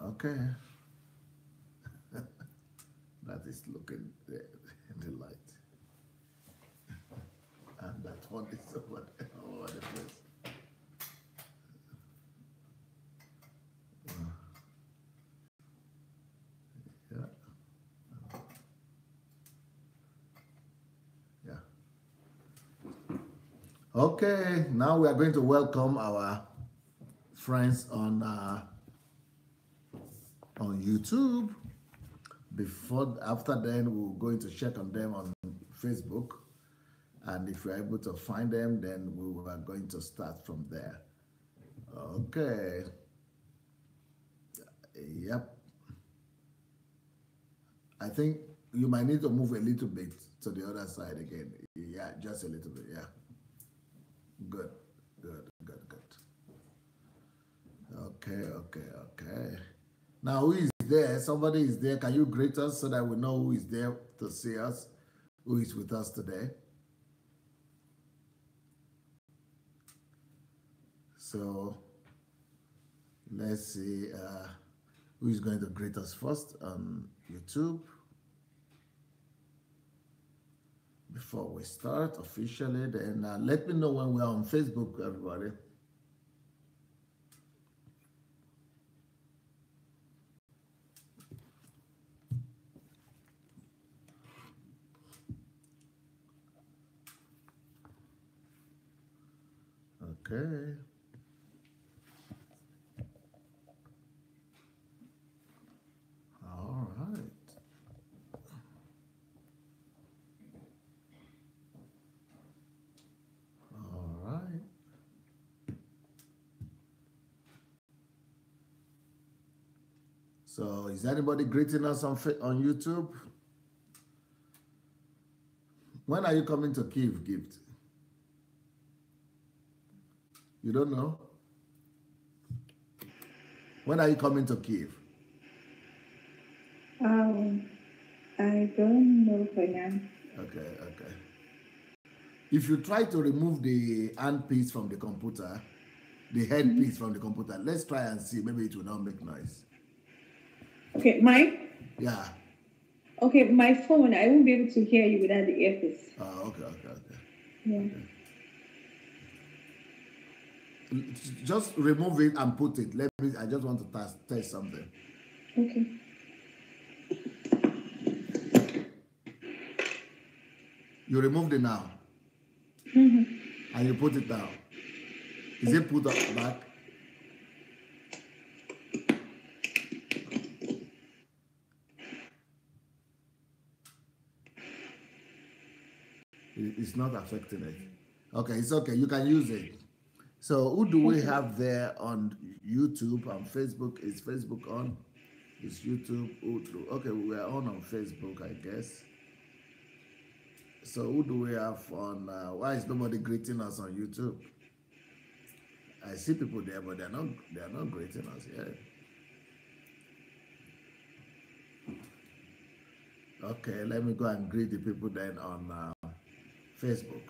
Okay. That is looking the light. And that one is over the place. Yeah. Yeah. Okay, now we are going to welcome our friends on YouTube. After then, we're going to check on them on Facebook, and if we're able to find them, then we are going to start from there. Okay. Yep. I think you might need to move a little bit to the other side again. Yeah, just a little bit. Yeah. Good. Good. Good. Good. Okay. Okay. Okay. Now, who is there? Somebody is there. Can you greet us so that we know who is there to see us, who is with us today? So, let's see who is going to greet us first on YouTube before we start officially. Then let me know when we're on Facebook, everybody. Okay. All right. All right. So, is anybody greeting us on YouTube? When are you coming to Kyiv, Gift? You don't know? When are you coming to Kyiv? I don't know for now. Okay, okay. If you try to remove the handpiece from the computer, the headpiece from the computer, let's try and see. Maybe it will not make noise. Okay, mine? Yeah. Okay, my phone, I won't be able to hear you without the earpiece. Oh, okay, okay, okay. Yeah. Okay. Just remove it and put it. I just want to test something. Okay. You removed it now. And you put it down. Is it put back? It's not affecting it. Okay, it's okay. You can use it. So who do we have there on YouTube and Facebook? Is Facebook on? Is YouTube? Okay, we are on Facebook, I guess. So who do we have on? Why is nobody greeting us on YouTube? I see people there, but they're not greeting us yet. Okay, let me go and greet the people then on Facebook.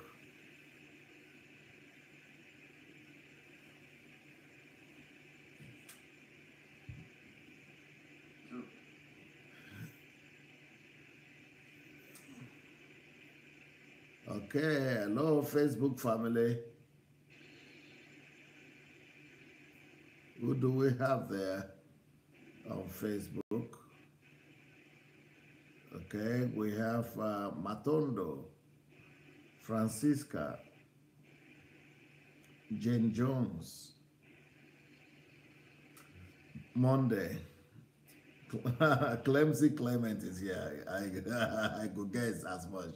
Okay, hello Facebook family. Who do we have there on Facebook? Okay, we have Matondo, Francisca, Jane Jones, Monday, Clemsy Clement is here. I could guess as much.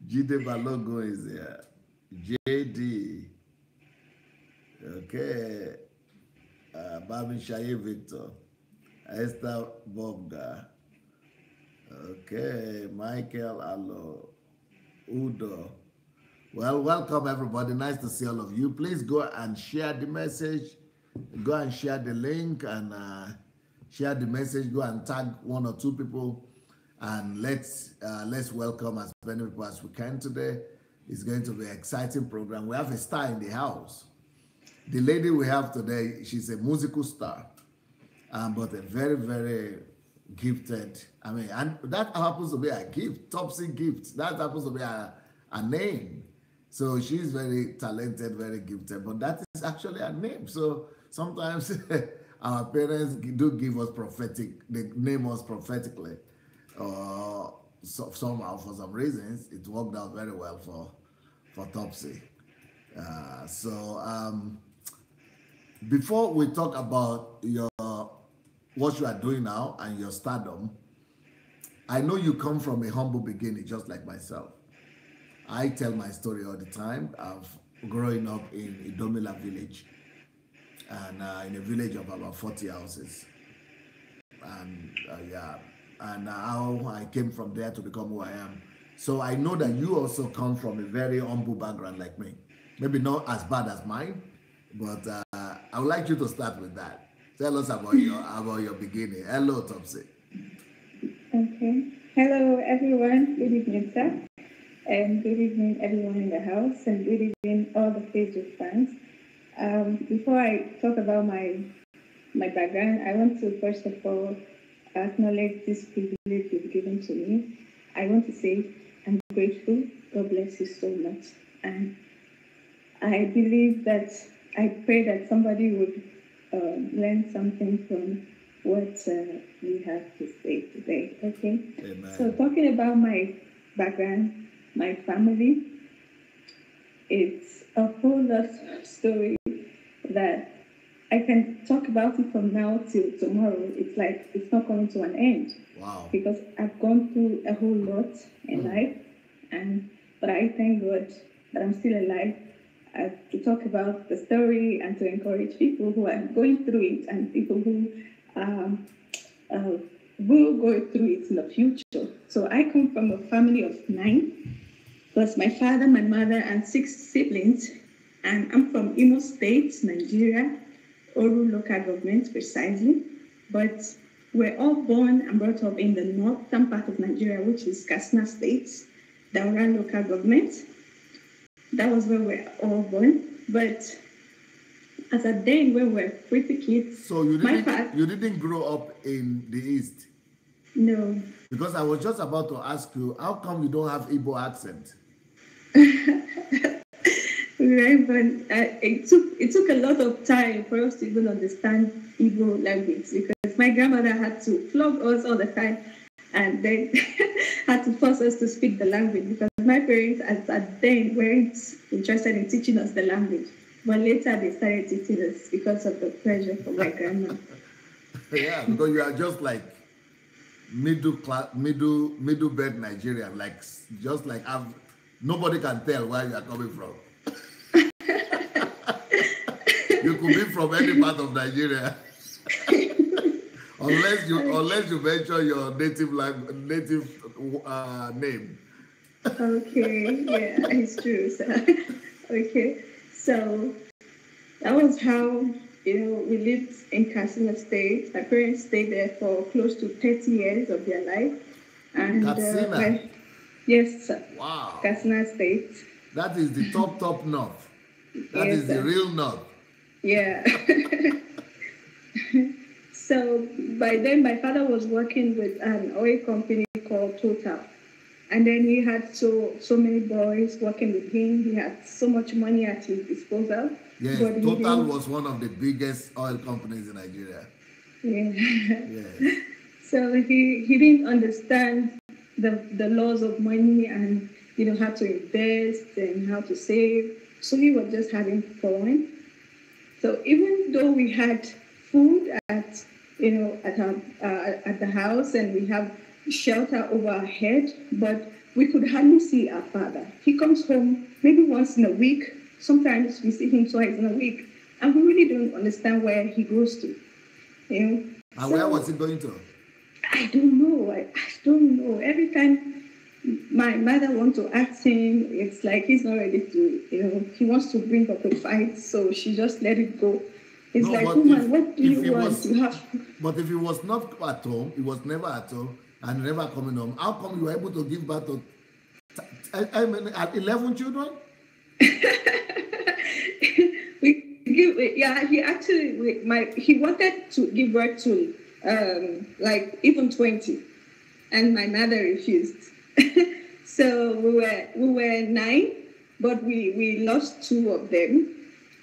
Jide Balogo is here. JD. Okay. Babi Shaye Victor. Esther Bobga. Okay. Michael Allo. Udo. Well, welcome everybody. Nice to see all of you. Please go and share the message. Go and share the link and share the message. Go and tag one or two people, and let's welcome as many people as we can today. It's going to be an exciting program. We have a star in the house. The lady we have today, she's a musical star, but a very, very gifted. I mean, and that happens to be a gift, Topsy gift. That happens to be a name. So she's very talented, very gifted, but that is actually a name. So sometimes our parents do give us prophetic, they name us prophetically. Somehow, for some reasons, it worked out very well for Topsy. Before we talk about your what you are doing now and your stardom, I know you come from a humble beginning, just like myself. I tell my story all the time of growing up in Idomila village, and in a village of about 40 houses, and yeah, and how I came from there to become who I am. So I know that you also come from a very humble background like me. Maybe not as bad as mine, but I would like you to start with that. Tell us about your beginning. Hello, Topsy. Okay. Hello, everyone. Good evening, sir. And good evening, everyone in the house, and good evening, all the Facebook fans. Before I talk about my background, I want to first of all acknowledge this privilege you've given to me. I want to say I'm grateful. God bless you so much. And I believe that I pray that somebody would learn something from what we have to say today. Okay. Amen. So talking about my background, my family, it's a whole lot of story that I can talk about it from now till tomorrow. It's like it's not coming to an end. Wow. Because I've gone through a whole lot in life, but I thank God that I'm still alive to talk about the story and to encourage people who are going through it and people who will go through it in the future. So I come from a family of 9, plus my father, my mother, and 6 siblings. And I'm from Imo State, Nigeria, Oru local government precisely. But we're all born and brought up in the northern part of Nigeria, which is Katsina State, Daura local government. That was where we're all born. But as a day when we're pretty kids, so you didn't grow up in the East? No. Because I was just about to ask you, how come you don't have Igbo accent? Right, but it took a lot of time for us to even understand Igbo language because my grandmother had to flog us all the time and then had to force us to speak the language because my parents at then weren't interested in teaching us the language. But later they started teaching us because of the pressure from my grandma. Yeah, because you are just like middle bed Nigerian, like just like nobody can tell where you are coming from. You could be from any part of Nigeria, unless you mention your native name. Okay, yeah, it's true. So, okay, so that was how we lived in Katsina State. My parents stayed there for close to 30 years of their life, and Katsina. Yes, sir. Wow. Katsina State. That is the top north. That Yes, is the sir. real north. Yeah. So by then, my father was working with an oil company called Total. And then he had so many boys working with him. He had so much money at his disposal. Yes, Total was one of the biggest oil companies in Nigeria. Yeah. Yes. So he didn't understand the laws of money and how to invest and how to save. So he was just having fun. So even though we had food at the house and we have shelter over our head, but we could hardly see our father. He comes home maybe once in a week. Sometimes we see him twice in a week, and we really don't understand where he goes to. And where was he going to? I don't know. I don't know. Every time my mother wants to ask him, it's like he's not ready to, he wants to bring up a fight, so she just let it go. It's like, woman, what do you want to have? But if he was not at home, he was never at home and never coming home, how come you were able to give birth to 11 children? We yeah, he actually, he wanted to give birth to like even 20, and my mother refused. So we were 9, but we lost 2 of them,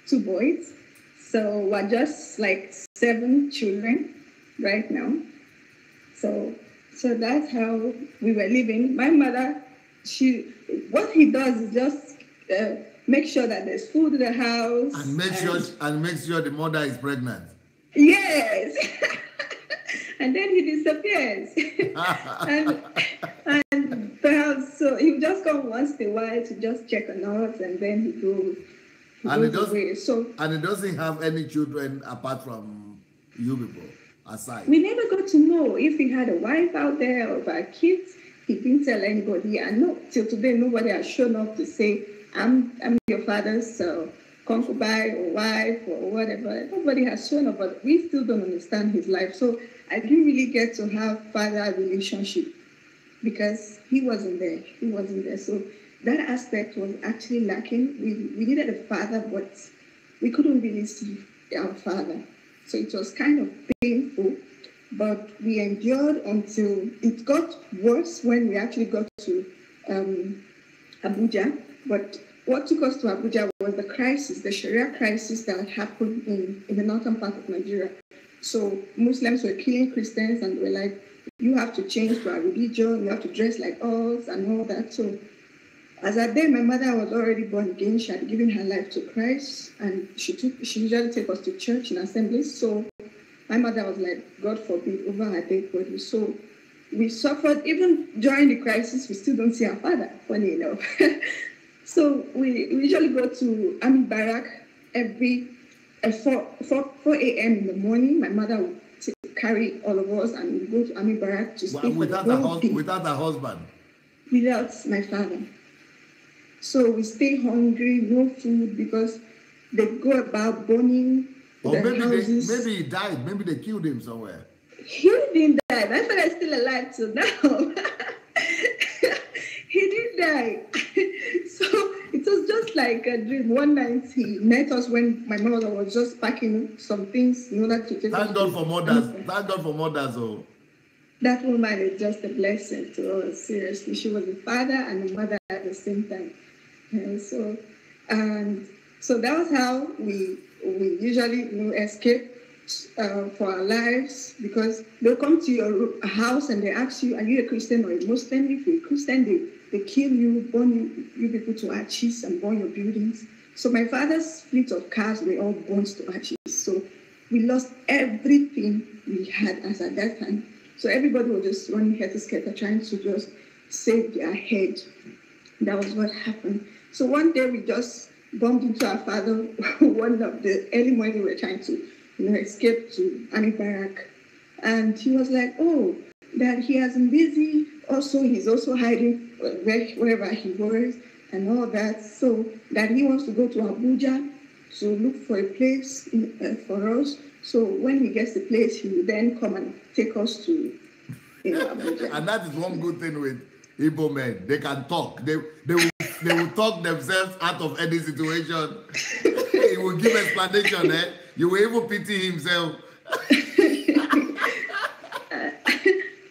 2 boys. So we're just like 7 children right now. So that's how we were living. My mother, what he does is just make sure that there's food in the house and make sure the mother is pregnant. Yes. And then he disappears. and perhaps so he would just come once in a while to just check on us, and then he goes away. And he doesn't have any children apart from you people aside. We never got to know if he had a wife out there or about kids. He didn't tell anybody, and no, till today nobody has shown up to say, I'm your father's concubine or wife or whatever. Nobody has shown up, but we still don't understand his life. So I didn't really get to have father relationship because he wasn't there. He wasn't there. So that aspect was actually lacking. We needed a father, but we couldn't really see our father. So it was kind of painful, but we endured until it got worse when we actually got to Abuja. But what took us to Abuja was the crisis, the Sharia crisis that happened in the northern part of Nigeria. So Muslims were killing Christians, and they were like, you have to change to our religion, you have to dress like us and all that. So as at then, my mother was already born again. She had given her life to Christ, and she usually take us to church and assemblies. So my mother was like, God forbid, over her dead body. So we suffered. Even during the crisis, we still don't see our father, funny enough. So we usually go to Army Barrack every 4 a.m. in the morning. My mother would carry all of us, and we go to Army Barrack to stay without a husband? Without my father. So we stay hungry, no food, because they go about burning houses. Maybe he died. Maybe they killed him somewhere. He didn't die. My father is still alive till now. He didn't die. So it was just like a dream. One night he met us when my mother was just packing some things in order to take us. Thank God for mothers. Thank God for mothers. Oh. That woman is just a blessing to us. Seriously, she was a father and a mother at the same time. And so that was how we usually escape for our lives, because they'll come to your house and they ask you, are you a Christian or a Muslim? If you're a Christian, they kill you, burn you people to ashes and burn your buildings. So my father's fleet of cars were all burned to ashes. So we lost everything we had as at that time. So everybody was just running head to skelter, trying to just save their head. That was what happened. So one day we just bumped into our father. One of the early morning, we were trying to escape to Army Barrack. And he was like, oh, that he has been busy. Also, he's also hiding wherever he was and all that. So that he wants to go to Abuja to look for a place for us. So when he gets the place, he will then come and take us to Abuja. And that is one good thing with Igbo men. They can talk. They will talk themselves out of any situation. He will give explanation. You will even pity himself.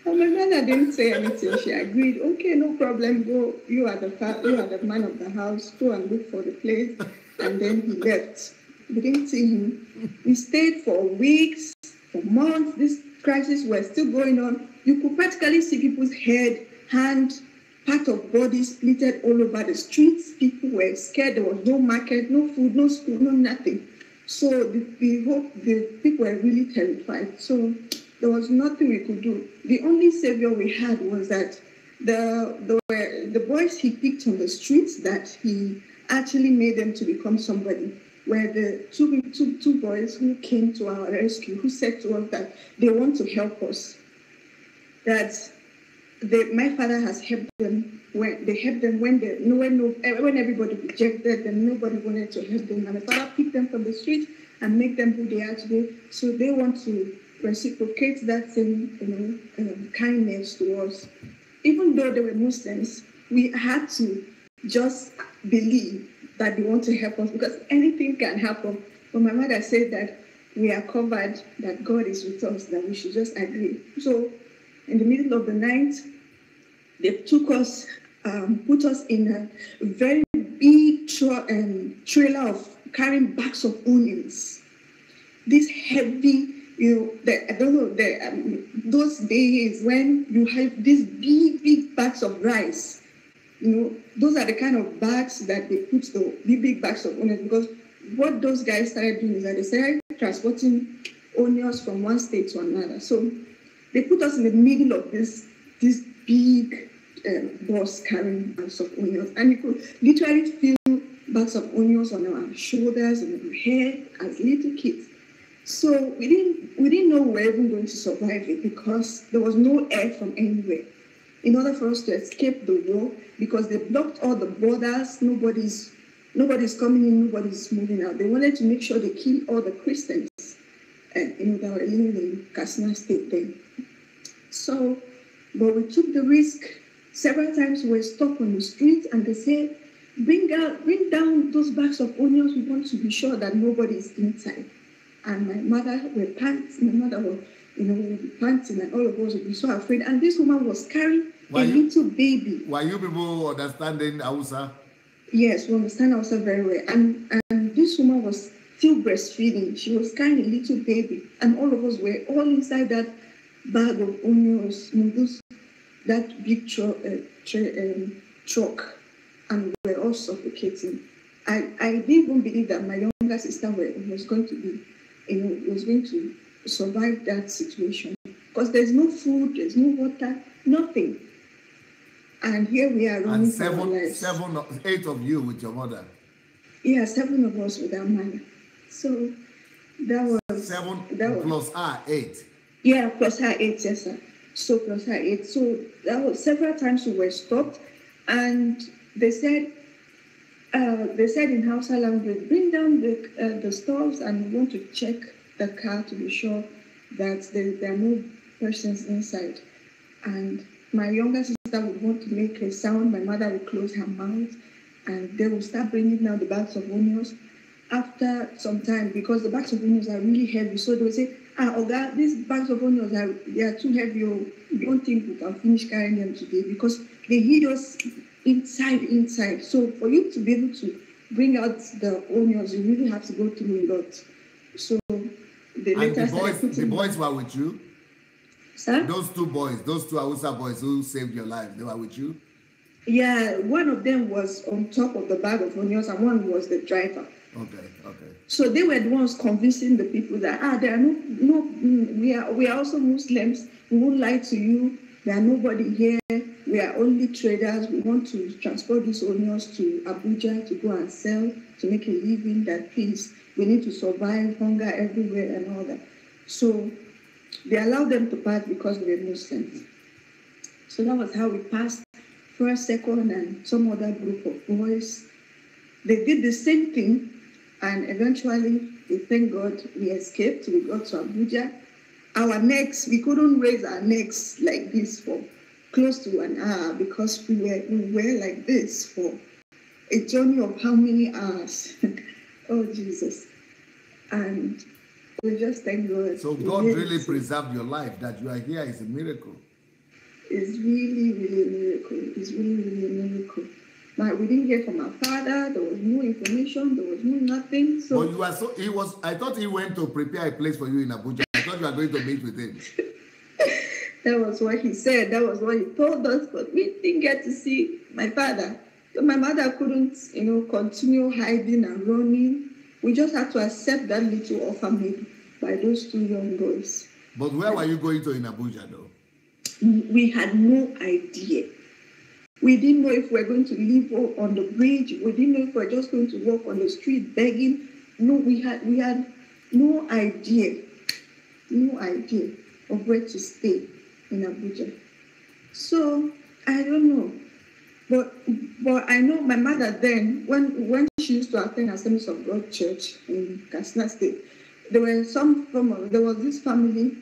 My mother didn't say anything. She agreed. Okay, no problem. Go. You are the man of the house. Go and look for the place. And then he left. We didn't see him. We stayed for weeks, for months. This crisis was still going on. You could practically see people's head, hand, part of body splitted all over the streets. People were scared. There was no market, no food, no school, no nothing. So the people were really terrified. So there was nothing we could do. The only savior we had was that the boys he picked on the streets, that he actually made them to become somebody, were the two boys who came to our rescue, who said to us that they want to help us, that my father has helped them. They helped them when everybody rejected them, nobody wanted to help them. And my father picked them from the street and make them who they are today. So they want to reciprocate that same kindness to us. Even though they were Muslims, we had to just believe that they want to help us, because anything can happen. But my mother said that we are covered, that God is with us, that we should just agree. So in the middle of the night, they took us, put us in a very big trailer of carrying bags of onions. This heavy, I don't know, those days when you have these big bags of rice, those are the kind of bags that they put the big bags of onions, because what those guys started doing is that they started transporting onions from one state to another. So they put us in the middle of this big bus carrying bags of onions, and you could literally feel bags of onions on our shoulders and our head as little kids. So we didn't know we were even going to survive it, because there was no air from anywhere. In order for us to escape the war, because they blocked all the borders, nobody's coming in, nobody's moving out. They wanted to make sure they kill all the Christians, that were living in Katsina State then. So, but we took the risk. Several times we were stopped on the street, and they said, bring down those bags of onions. We want to be sure that nobody is inside. And my mother was panting, and all of us would be so afraid. And this woman was carrying little baby. Were you people understanding Hausa? Yes, we understand Hausa very well. And this woman was still breastfeeding. She was carrying a little baby. And all of us were all inside that bag of onions, that big truck, and we were all suffocating. I didn't even believe that my younger sister was going to survive that situation, because there's no food, there's no water, nothing. And here we are running for our lives. 8 of you with your mother. Yeah, 7 of us with our mother. So that was 7 plus her 8. Yeah, plus her 8, yes, sir. So plus her 8. So that was several times we were stopped, and they said in Hausa language, bring down the stores, and we want to check the car to be sure that there are no persons inside. And my younger sister would want to make a sound. My mother would close her mouth, and they would start bringing down the bags of onions. After some time, because the bags of onions are really heavy, so they would say, Oga, these bags of onions are too heavy. We don't think we can finish carrying them today, because they hid us inside. So for you to be able to bring out the onions, you really have to go through a lot. So the boys were with you? Sir? Those 2 boys, those 2 Hausa boys who saved your life, they were with you? Yeah, one of them was on top of the bag of onions, and one was the driver. Okay. So they were the ones convincing the people that there are we are also Muslims. We won't lie to you. There are nobody here. We are only traders. We want to transport these onions to Abuja to go and sell, to make a living. That please, we need to survive, hunger everywhere and all that. So they allowed them to pass because they were Muslims. So that was how we passed. First, second, and some other group of boys. They did the same thing. And eventually, we thank God, we escaped. We got to Abuja. Our necks, we couldn't raise our necks like this for close to an hour, because we were like this for a journey of how many hours? Oh, Jesus. And we just thank God. So God really preserved your life. That you are here is a miracle. It's really, really a miracle. It's really, really a miracle. We didn't hear from our father. There was no information. There was no nothing. So I thought he went to prepare a place for you in Abuja. I thought you were going to meet with him. That was what he said. That was what he told us. But we didn't get to see my father. So my mother couldn't, continue hiding and running. We just had to accept that little offer made by those 2 young boys. But where were you going to in Abuja, though? We had no idea. We didn't know if we were going to live on the bridge. We didn't know if we were just going to walk on the street begging. No, we had no idea of where to stay in Abuja. So I don't know, but I know my mother then, when she used to attend Assemblies of God Church in Katsina State, there was this family,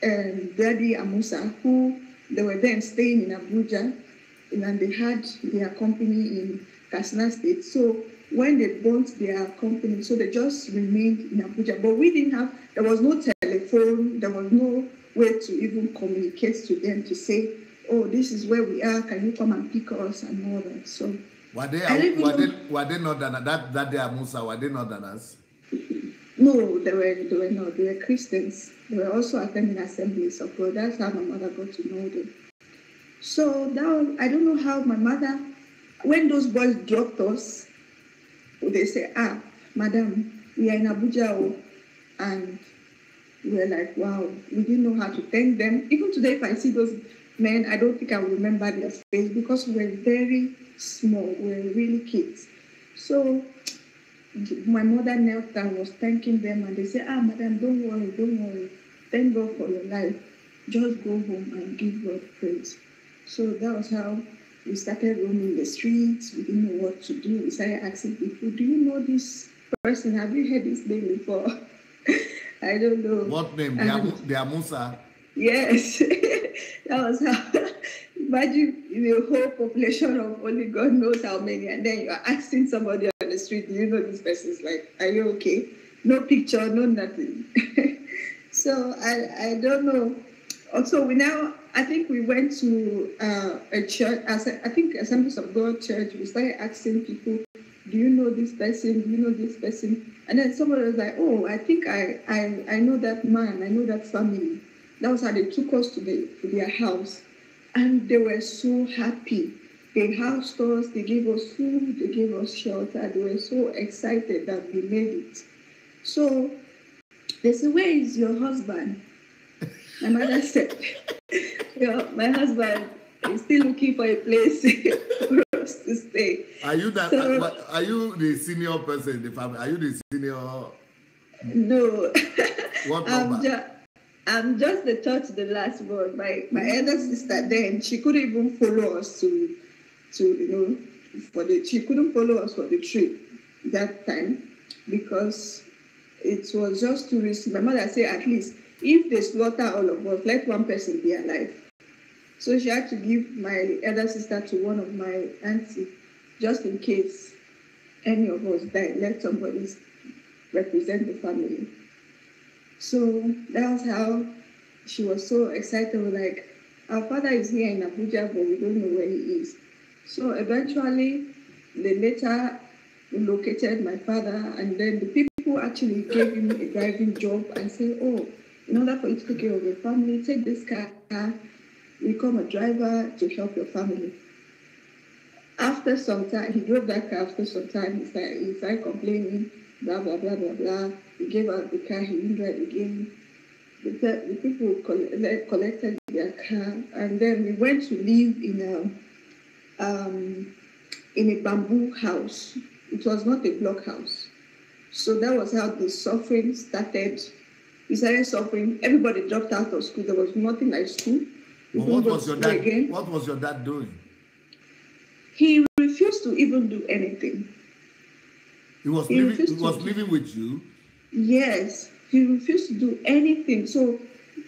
Daddy Amusa, who they were then staying in Abuja. And they had their company in Katsina State. So when they burnt their company, so they just remained in Abuja. But we didn't have, there was no telephone, there was no way to even communicate to them to say, oh, this is where we are, can you come and pick us and all that. So were they Northerners? That they are Musa, were they Northerners? No, they were not. They were Christians. They were also attending assemblies of God. That's how my mother got to know them. So now I don't know how my mother, when those boys dropped us, they say, madam, we are in Abuja, and we were like, wow, we didn't know how to thank them. Even today, if I see those men, I don't think I will remember their face because we were very small. We were really kids. So my mother knelt down, was thanking them, and they said, madam, don't worry. Thank God for your life. Just go home and give God praise. So that was how we started roaming the streets. We didn't know what to do. We started asking people, do you know this person? Have you heard this name before? I don't know. What name? They are Musa? Yes. That was how. Imagine the whole population of only God knows how many, and then you're asking somebody on the street, do you know this person? Is like, are you okay? No picture, no nothing. So I don't know. Also, I think we went to a church, I think Assemblies of God church. We started asking people, do you know this person? Do you know this person? And then somebody was like, oh, I think I know that man, I know that family. That was how they took us to their house. And they were so happy. They housed us, they gave us food, they gave us shelter. They were so excited that we made it. So they said, where is your husband? My mother said, my husband is still looking for a place for us to stay. Are you are you the senior person in the family? Are you the senior? No. What number? I'm just the third to the last born. My elder sister then, she couldn't even follow us to she couldn't follow us for the trip that time because it was just too risky. My mother said, at least if they slaughter all of us, let one person be alive. So she had to give my elder sister to one of my aunties, just in case any of us died, let somebody represent the family. So that was how she was so excited. We're like, our father is here in Abuja, but we don't know where he is. So eventually, they later located my father, and then the people actually gave him a driving job and said, oh, in order for you to take care of your family, take this car, become a driver to help your family. After some time, he drove that car. After some time, he started complaining, blah, blah, blah, blah, blah. He gave out the car, he didn't drive again. The people collected their car, and then we went to live in a bamboo house. It was not a block house. So that was how the suffering started. We started suffering. Everybody dropped out of school. There was nothing like school. What was your dad doing? He refused to even do anything. He was living with you? Yes. He refused to do anything. So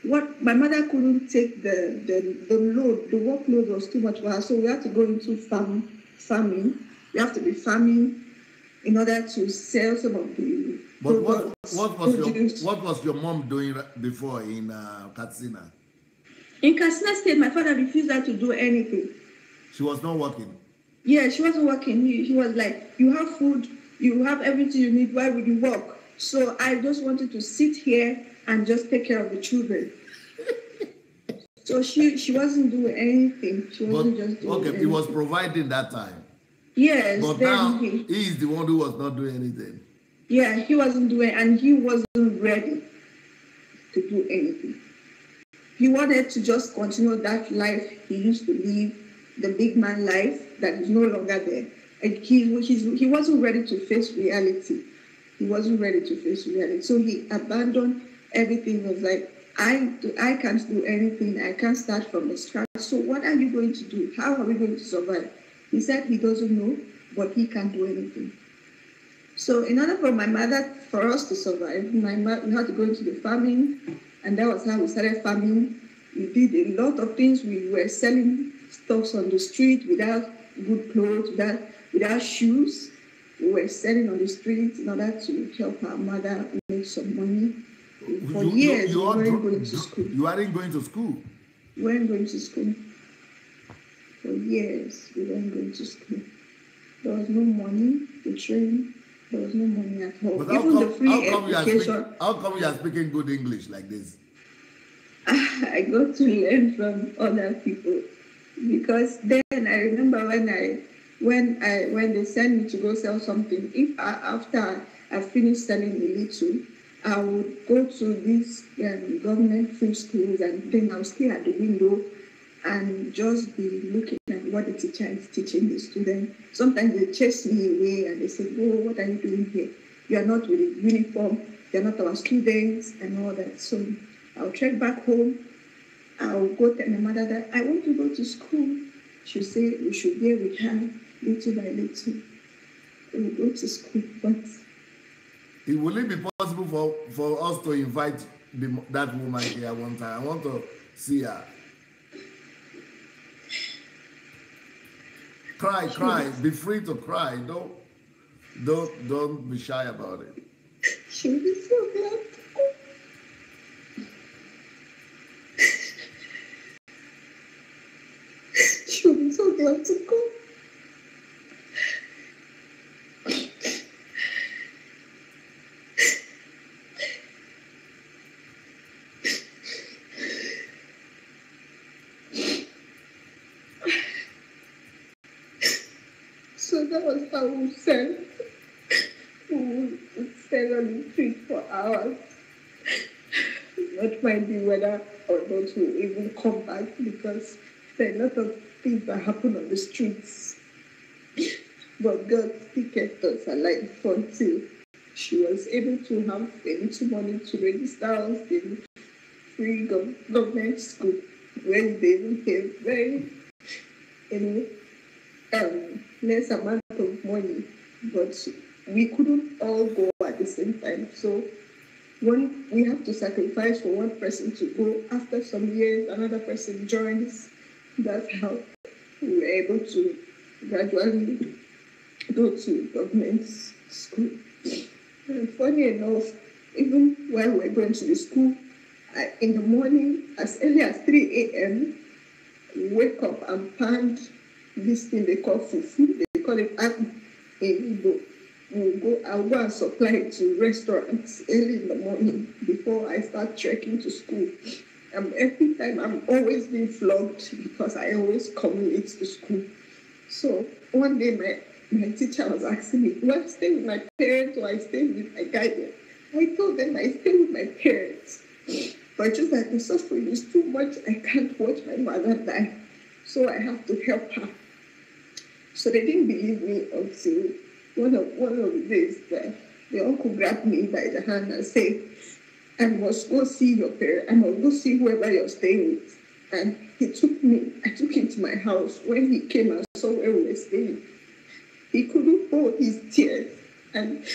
what my mother couldn't take the load, the workload was too much for her. So we had to go into farming. We have to be farming in order to sell some of the products. What was your mom doing before in Katsina? In Katsina State, my father refused her to do anything. She was not working? Yeah, she wasn't working. He was like, you have food, you have everything you need, why would you work? So I just wanted to sit here and just take care of the children. So she wasn't doing anything. She wasn't just doing anything. He was providing that time. Yes. But now he is the one who was not doing anything. Yeah, he wasn't doing, and he wasn't ready to do anything. He wanted to just continue that life he used to live, the big man life that is no longer there. And he wasn't ready to face reality. He wasn't ready to face reality. So he abandoned everything. He was like, I can't do anything. I can't start from the scratch. So what are you going to do? How are we going to survive? He said he doesn't know, but he can't do anything. So in order for us to survive, we had to go into the farming, and that was how we started farming. We did a lot of things. We were selling stuff on the street without good clothes, without shoes. We were selling on the streets in order to help our mother make some money. For years, we weren't going to school. You aren't going to school? We weren't going to school. For years, we weren't going to school. There was no money to train. There was no money at all. But Even the free education. How come you are speaking good English like this? I got to learn from other people, because then I remember when they sent me to go sell something. After I finished selling a little, I would go to these government free schools, and then I would stay at the window and just be looking at what the teacher is teaching the student. Sometimes they chase me away and they say, "Oh, what are you doing here? You are not with a uniform. You are not our students," and all that. So I'll trek back home. I'll go tell my mother that I want to go to school. She'll say we should be with her little by little. We'll go to school. But will it be possible for us to invite that woman here one time? I want to see her. Cry. Be free to cry. Don't be shy about it. She'll be so glad. She'll be so glad to go. So that was how we sell. We would sell on the street for hours, not minding whether or not we even come back, because there are a lot of things that happen on the streets. But God still kept us alive until she was able to have a little money to register us in free government school, where they even pay very, less amount of money, but we couldn't all go at the same time. So we have to sacrifice for one person to go. After some years, another person joins. That's how we were able to gradually go to government school. And funny enough, even while we were going to the school, in the morning, as early as 3 a.m., we wake up and pound this thing they call fufu. They call it abu in Igbo. I'll go and supply it to restaurants early in the morning before I start trekking to school. Every time I'm always being flogged because I always come late to school. So one day my teacher was asking me, do I stay with my parents or I stay with my guardian? I told them I stay with my parents. But just that the suffering is too much, I can't watch my mother die. So I have to help her. So they didn't believe me until one of the days that the uncle grabbed me by the hand and said, I must go see your parents, I must go see whoever you're staying with. And I took him to my house. When he came and saw where we were staying, he couldn't hold his tears. And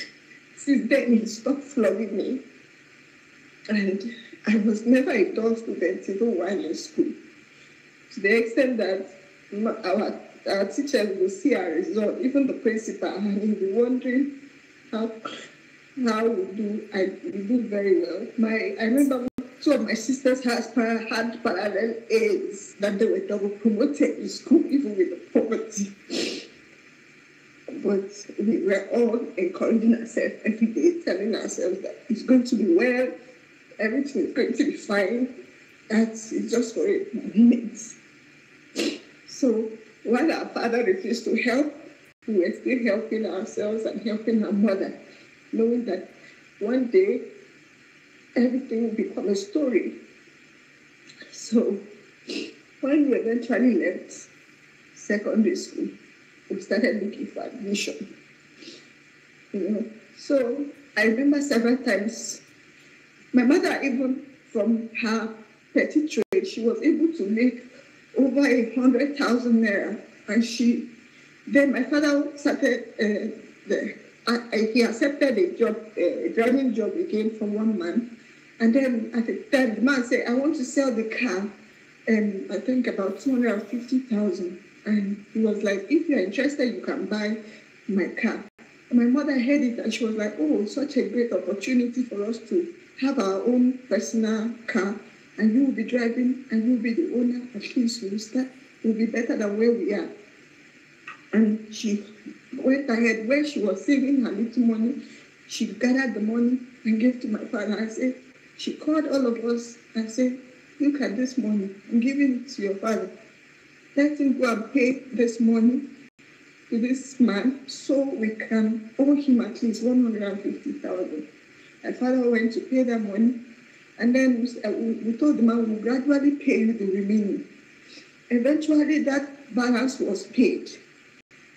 since then, he stopped flogging me. And I was never a dull student even while in school. To the extent that our teachers will see our result, even the principal, and he'll be wondering how we do. We do very well. I remember two of my sisters had parallel A's, that they were double promoted in school, even with the poverty. But we were all encouraging ourselves every day, telling ourselves that it's going to be well, everything is going to be fine. It's just for a minute. So while our father refused to help, we were still helping ourselves and helping our mother, knowing that one day everything will become a story. So when we eventually left secondary school, we started looking for admission. So I remember several times, my mother, even from her petty trade, she was able to make over 100,000 naira, and then my father started he accepted a driving job again from one man, and then at the time the man said, I want to sell the car, I think about 250,000, and he was like, if you're interested, you can buy my car. My mother heard it and she was like, oh, such a great opportunity for us to have our own personal car, and you will be driving and you will be the owner. At least we'll be better than where we are. And she went ahead. When she was saving her little money, she gathered the money and gave to my father. I said, she called all of us and said, look at this money. I'm giving it to your father. Let him go and pay this money to this man so we can owe him at least 150,000. My father went to pay that money, and then we told the man we'll gradually pay you the remaining. Eventually, that balance was paid.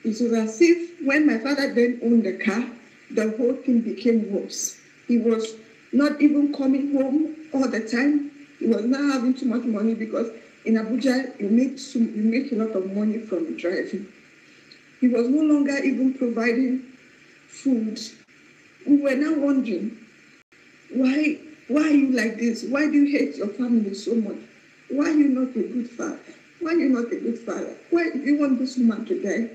It was as if when my father then owned the car, the whole thing became worse. He was not even coming home all the time. He was not having too much money because in Abuja, you make a lot of money from driving. He was no longer even providing food. We were now wondering, why are you like this? Why do you hate your family so much? Why are you not a good father? Why are you not a good father? Why do you want this woman to die?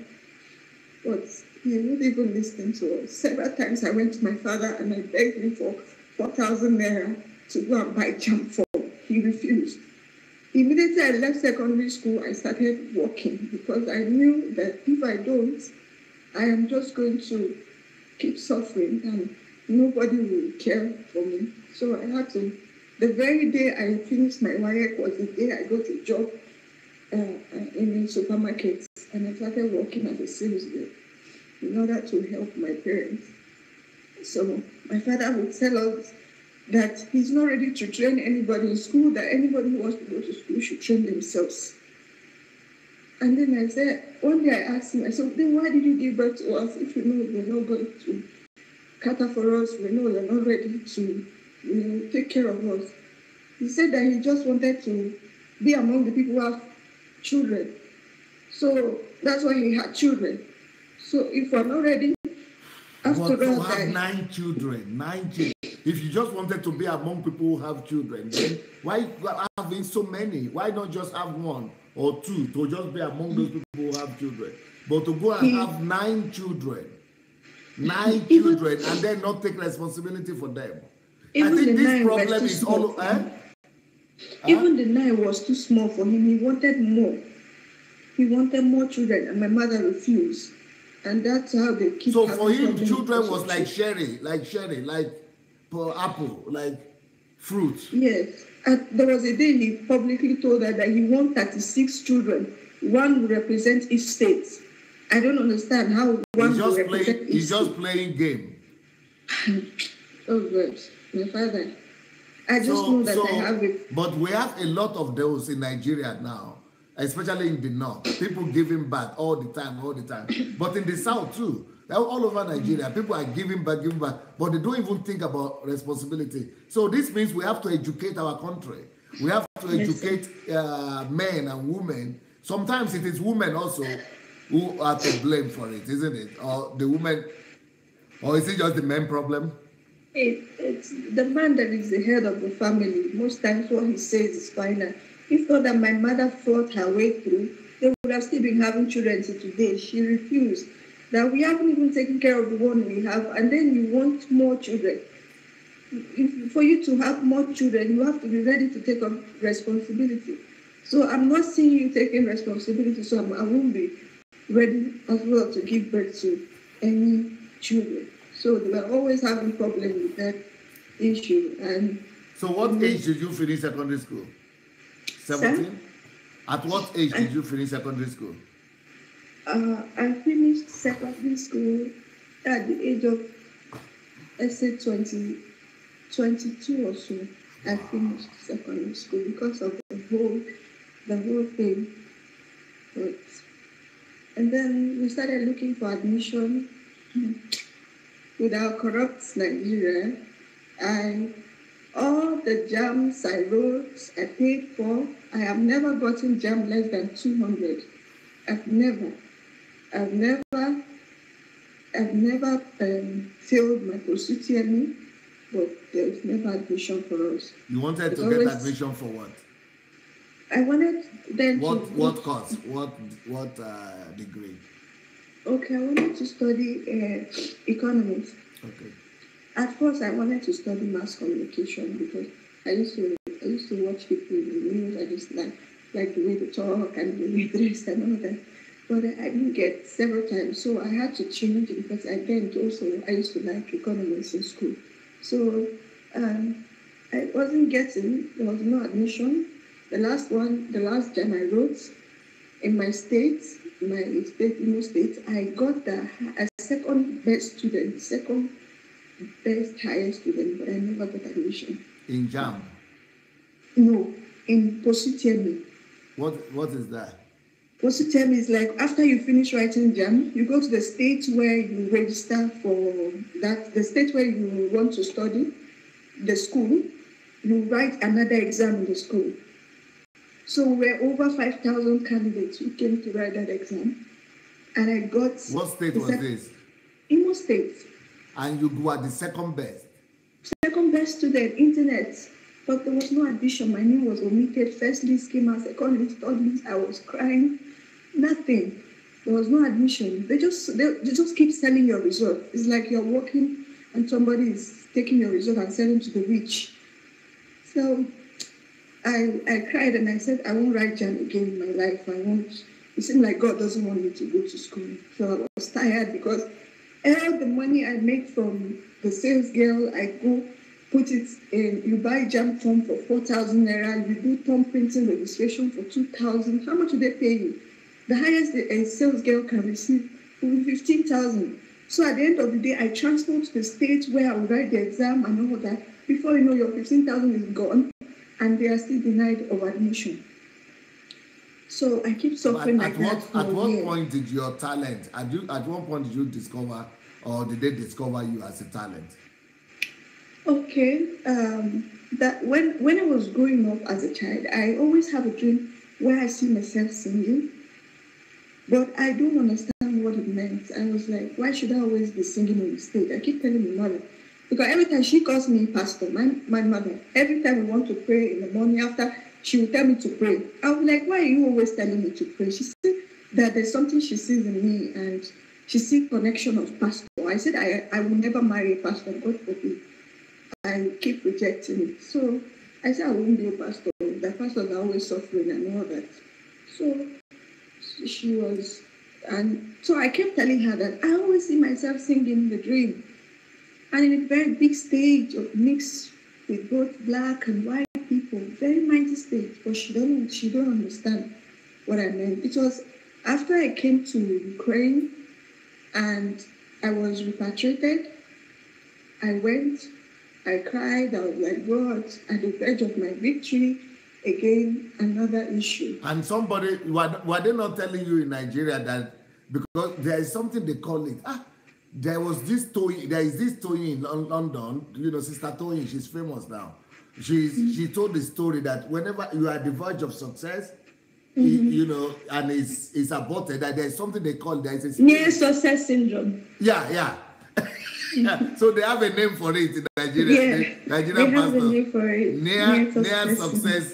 But he wouldn't even listen to us. Several times I went to my father and I begged him for 4,000 naira to go and buy jam for. He refused. Immediately I left secondary school, I started working because I knew that if I don't, I am just going to keep suffering and nobody will care for me. So I had to, the very day I finished my WAEC was the day I got a job in a supermarket, and I started working as a sales girl in order to help my parents. So my father would tell us that he's not ready to train anybody in school, that anybody who wants to go to school should train themselves. And then I said, one day I asked him, I said, then why did you give birth to us if you know you're not going to cater for us, we know you're not ready to take care of us? He said that he just wanted to be among the people who have children. So that's why he had children. So if we're not ready, after but you all, have 9 children, 9 children. If you just wanted to be among people who have children, then why having so many? Why not just have 1 or 2 to just be among those people who have children? But to go and have 9 children, 9 children, and then not take responsibility for them. I think this problem is all. Even the 9 was too small for him. He wanted more. He wanted more children, and my mother refused. And that's how they keep. So for him, children was like cherry, like apple, like fruit. Yes. And there was a day he publicly told her that he wants 36 children. 1 will represent each state. I don't understand how one will represent each He's just playing game. Oh God, my father. I just know that I have it. But we have a lot of those in Nigeria now, especially in the north. People giving back all the time. But in the south too, all over Nigeria, people are giving back, but they don't even think about responsibility. So this means we have to educate our country. We have to educate men and women. Sometimes it is women also who are to blame for it, isn't it? Or the women, or is it just the men problem? It's the man that is the head of the family. Most times what he says is final. If not that my mother fought her way through, they would have still been having children till today. She refused. That we haven't even taken care of the one we have, and then you want more children. For you to have more children, you have to be ready to take up responsibility. So I'm not seeing you taking responsibility, so I won't be ready as well to give birth to any children. So they were always having problems with that issue. And so what age did you finish secondary school? 17? At what age did you finish secondary school? I finished secondary school at the age of, let's say, 22 or so. I finished secondary school because of the whole thing. And then we started looking for admission with our corrupt Nigeria. And all the jams I wrote, I paid for, I have never gotten jam less than 200. I've never failed my post-UTME, but there was never admission for us. You wanted to get admission for what? I wanted them What course? What degree? Okay, I wanted to study economics. Okay. At first, I wanted to study mass communication because I used to watch people in the news. I just like the way they talk and the way they dress and all that. But I didn't get several times, so I had to change because again, also I used to like economics in school. So um, I wasn't getting. There was no admission. The last jam I wrote in my state, Imo State, I got a second best student, second best highest student, but I never got admission. In JAM. No, in Positiemi. What is that? Positiemi is like after you finish writing JAM, you go to the state where you register for that, the state where you want to study, the school, you write another exam in the school. So we're over 5,000 candidates who came to write that exam. And I got... What state was this? Imo State. And you were the second best? Second best student, internet. But there was no admission. My name was omitted. First list came out, second list, third list. I was crying. Nothing. There was no admission. They just keep selling your result. It's like you're working and somebody is taking your result and selling to the rich. So I cried and I said, I won't write JAM again in my life. I won't. It seemed like God doesn't want me to go to school. So I was tired because all the money I make from the sales girl, I go put it in, you buy JAM form for 4,000 naira, you do thumb printing registration for 2,000. How much do they pay you? The highest a sales girl can receive will be 15,000. So at the end of the day, I transport to the state where I will write the exam and all that. Before you know, your 15,000 is gone. And they are still denied of admission. So I keep suffering But like that. At what point did your talent, at what point did you discover, or did they discover you as a talent? Okay, that when I was growing up as a child, I always have a dream where I see myself singing, but I don't understand what it meant. I was like, why should I always be singing on the stage? I keep telling my mother, because every time she calls me pastor, my mother, every time we want to pray in the morning after, she will tell me to pray. I was like, why are you always telling me to pray? She said that there's something she sees in me and she sees connection of pastor. I said, I will never marry a pastor, God forbid. I keep rejecting it. So I said, I won't be a pastor. The pastors are always suffering and all that. So she was, and so I kept telling her that I always see myself singing in the dream. And in a very big stage of mixed with both black and white people, very mighty stage, but she don't understand what I meant. It was after I came to Ukraine and I was repatriated, I went, I cried, I was like, God, at the edge of my victory, again, another issue. And somebody, were they not telling you in Nigeria that, because there is something they call it, there is this Toyin in London, Sister Toyin, she's famous now. She told the story that whenever you are at the verge of success, and it's aborted, that there's something they call, there is a near success syndrome. Yeah. So they have a name for it in Nigeria. Yeah, Nigerian pastors. Have a name for it. Near success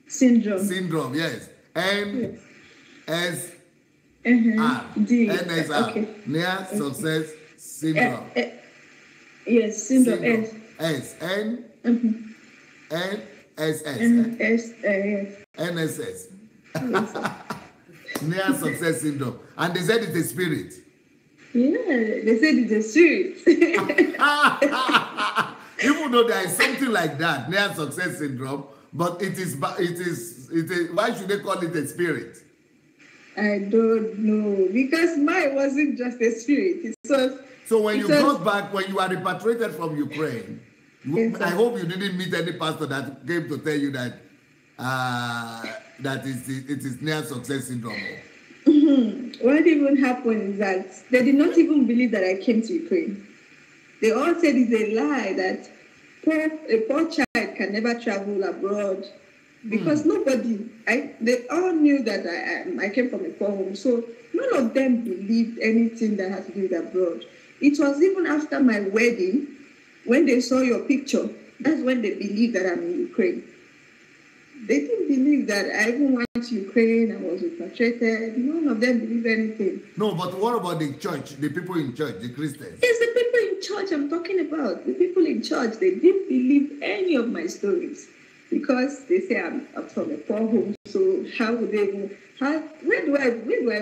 syndrome. Yes. NSR. NSR. Okay. Near success syndrome. Yes, syndrome. NSS. NSS. Near success syndrome. And they said it's a spirit. Yeah, they said it's a spirit. Even though there is something like that, near success syndrome, but it is. Why should they call it a spirit? I don't know, because mine wasn't just a spirit. So when you got back, when you are repatriated from Ukraine, yes, I hope you didn't meet any pastor that came to tell you that it is near success syndrome. What even happened is that they did not even believe that I came to Ukraine. They all said it's a lie that a poor child can never travel abroad because they all knew that I came from a poor home. So none of them believed anything that had to do with abroad. It was even after my wedding, when they saw your picture, that's when they believed that I'm in Ukraine. They didn't believe that I even went to Ukraine and was repatriated. None of them believe anything. No, but what about the church, the people in church, the Christians? It's the people in church I'm talking about. The people in church, they didn't believe any of my stories because they say I'm from a poor home. So how would they even? Where do I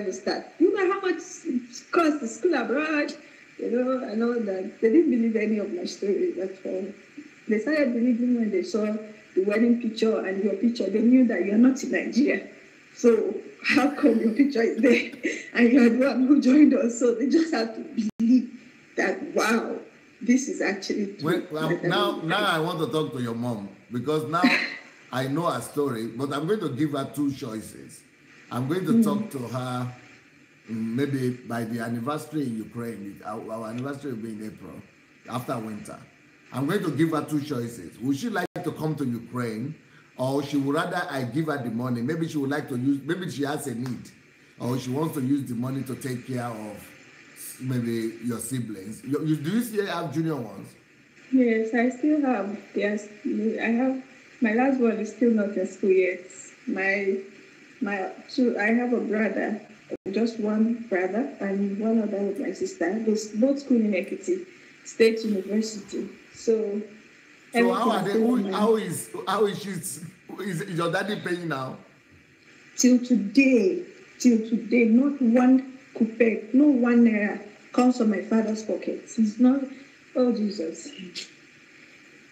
even start? You know how much it costs the school abroad, and all that. They didn't believe any of my stories at all. They started believing when they saw the wedding picture and your picture. They knew that you're not in Nigeria. So how come your picture is there and you're the one who joined us? So they just had to believe that, wow, this is actually true. Now I want to talk to your mom because now I know her story, but I'm going to give her two choices. I'm going to talk to her maybe by the anniversary in Ukraine. Our anniversary will be in April, after winter. I'm going to give her two choices. Would she like to come to Ukraine, or she would rather I give her the money? Maybe she would like to use, maybe she has a need, or she wants to use the money to take care of maybe your siblings. Do you still have junior ones? Yes, I still have. Yes, I have. My last one is still not in school yet. I have a brother, just one brother, and one other with my sister. They both school in Ekiti State University. So how are they? How is your daddy paying now? Till today, not one kupe, no one naira comes from my father's pocket. It's not. Oh Jesus.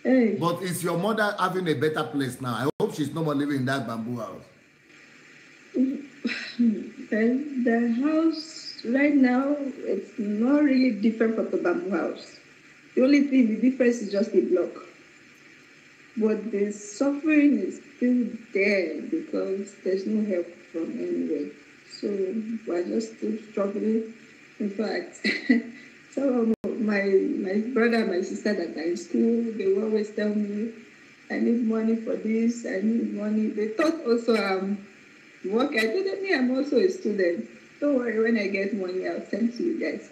Hey. But is your mother having a better place now? I hope she's no more living in that bamboo house. The house right now, it's not really different from the bamboo house. The only thing, the difference is just the block. But the suffering is still there because there's no help from anywhere. So we're just still struggling. In fact, some of my brother and my sister that are in school, they will always tell me, I need money for this, I need money. They thought also work. I told them, I'm also a student. Don't worry, when I get money, I'll send to you guys.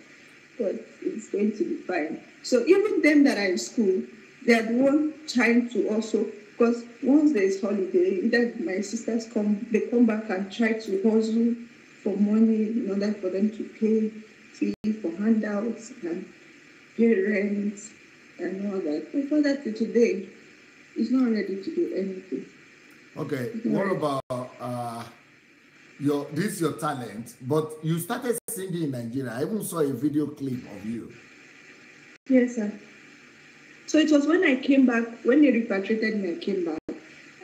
But it's going to be fine. So even them that are in school, they are the one trying to also, because once there is holiday, either my sisters they come back and try to hustle for money in order for them to pay fee for handouts and pay rent and all that. My father today is not ready to do anything. Okay, what about your talent? But you started singing in Nigeria. I even saw a video clip of you. Yes, sir. So it was when I came back, when they repatriated me, I came back.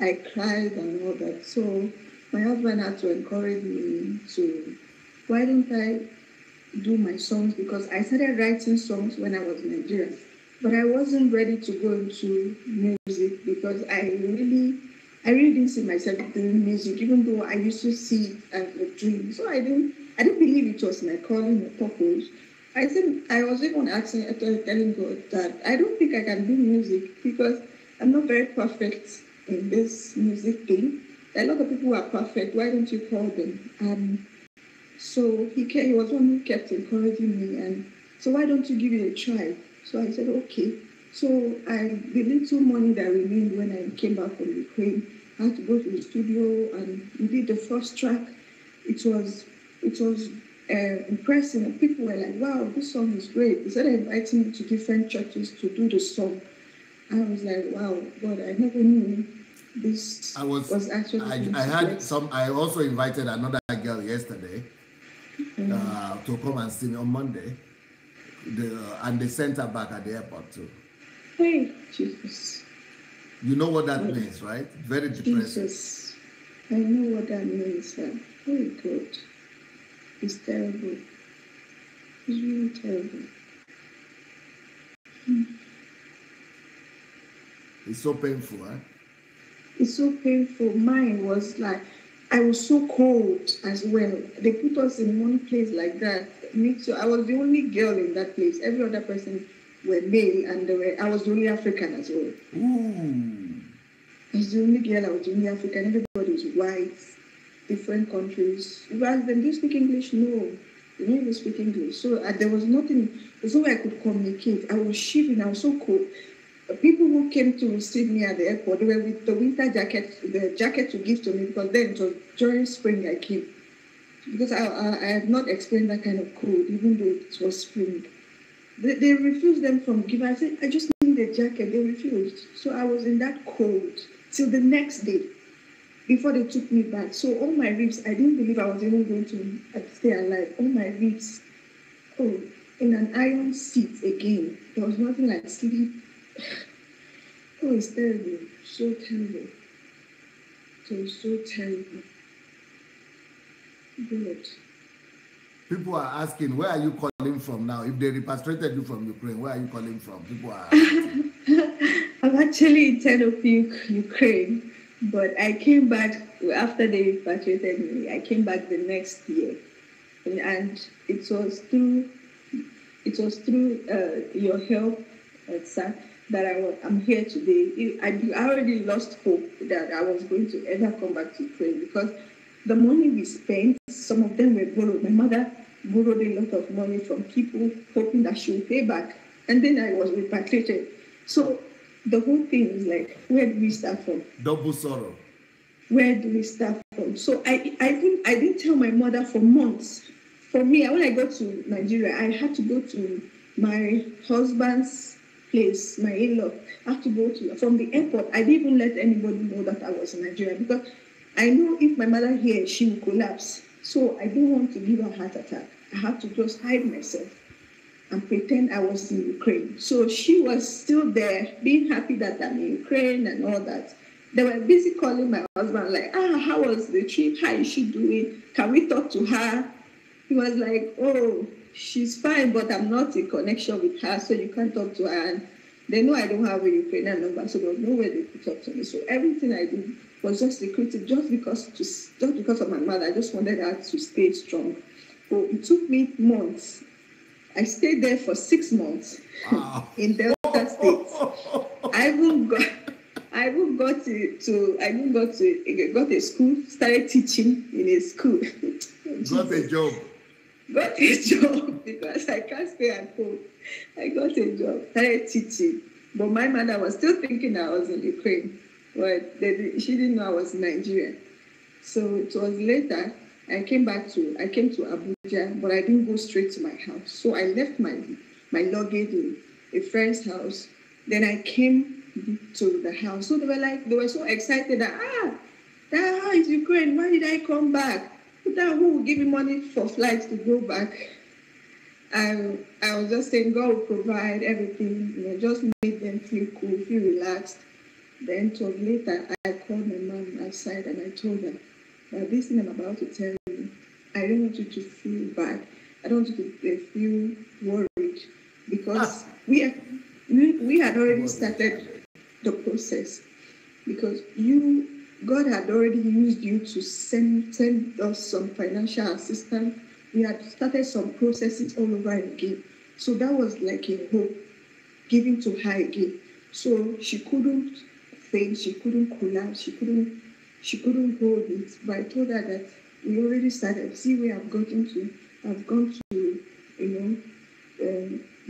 I cried and all that. So my husband had to encourage me to, why don't I do my songs? Because I started writing songs when I was in Nigeria. But I wasn't ready to go into music because I really didn't see myself doing music, even though I used to see it as a dream. So I didn't believe it was my calling or purpose. I was even telling God that I don't think I can do music because I'm not very perfect in this music thing. A lot of people are perfect. Why don't you call them? So he was one who kept encouraging me, and so why don't you give it a try? So I said, okay. So the little money that remained when I came back from Ukraine, I had to go to the studio and we did the first track. It was impressive, and people were like, wow, this song is great. They started inviting me to different churches to do the song. I was like, wow, God, I never knew this was actually. I also invited another girl yesterday to come and sing on Monday. And they sent her back at the airport too. Hey, Jesus. You know what that means, right? Very depressing. Jesus. I know what that means, sir. Very good. It's terrible. It's really terrible. It's so painful, huh? It's so painful. Mine was like, I was so cold as well. They put us in one place like that. I was the only girl in that place. Every other person were male, and I was the only African as well. Ooh. I was the only girl, I was the only African. Everybody was white, different countries. You ask them, do you speak English? No. They didn't even speak English. So there was nothing, there's no way I could communicate. I was shivering, I was so cold. people who came to receive me at the airport, they were with the winter jacket, the jacket to give to me, because then it was during spring I came. Because I have not experienced that kind of cold, even though it was spring. They refused them from giving. I said, I just need a jacket. They refused. So I was in that cold till the next day before they took me back. So all my ribs, I didn't believe I was even going to stay alive. All my ribs, in an iron seat again. There was nothing like sleep. It's terrible. So terrible. It was so terrible. Good. People are asking, where are you calling from now? If they repatriated you from Ukraine, where are you calling from? People are asking. I'm actually in Topsy, Ukraine, but I came back after they repatriated me. I came back the next year, and it was through your help, sir, that I'm here today. I already lost hope that I was going to ever come back to Ukraine, because the money we spent, some of them were borrowed. My mother borrowed a lot of money from people, hoping that she would pay back. And then I was repatriated. So the whole thing is like, where do we start from? Double sorrow. Where do we start from? So I didn't tell my mother for months. For me, when I got to Nigeria, I had to go to my husband's place, my in-law. I had to go to, from the airport. I didn't even let anybody know that I was in Nigeria, because I know if my mother here, she will collapse. So I didn't want to give her a heart attack. I had to just hide myself and pretend I was in Ukraine. So she was still there, being happy that I'm in Ukraine and all that. They were busy calling my husband, like, how was the trip? How is she doing? Can we talk to her? He was like, oh, she's fine, but I'm not in connection with her, so you can't talk to her. And they know I don't have a Ukrainian number, so there was no way they could talk to me. So everything I did was just secretive, just because of my mother. I just wanted her to stay strong. So it took me months. I stayed there for 6 months. Wow. In Delta State. I even got a school, started teaching in a school. Got a job. Got a job because I can't stay at home. I got a job, started teaching. But my mother was still thinking I was in Ukraine. But she didn't know I was in Nigeria. So it was later I came to Abuja, but I didn't go straight to my house. So I left my luggage in a friend's house. Then I came to the house. So they were so excited that that is Ukraine. Why did I come back? That who will give me money for flights to go back? I was just saying God will provide everything. Just made them feel cool, feel relaxed. Then 2 days later, I called my mom outside and I told her that this thing I'm about to tell you, I don't want you to feel bad. I don't want you to feel worried, because we had already started the process, because God had already used you to send us some financial assistance. We had started some processes all over again. So that was like a hope given to her again. So she couldn't faint, she couldn't collapse, she couldn't hold it. But I told her that we already started. See where I've gotten to. I've gone to,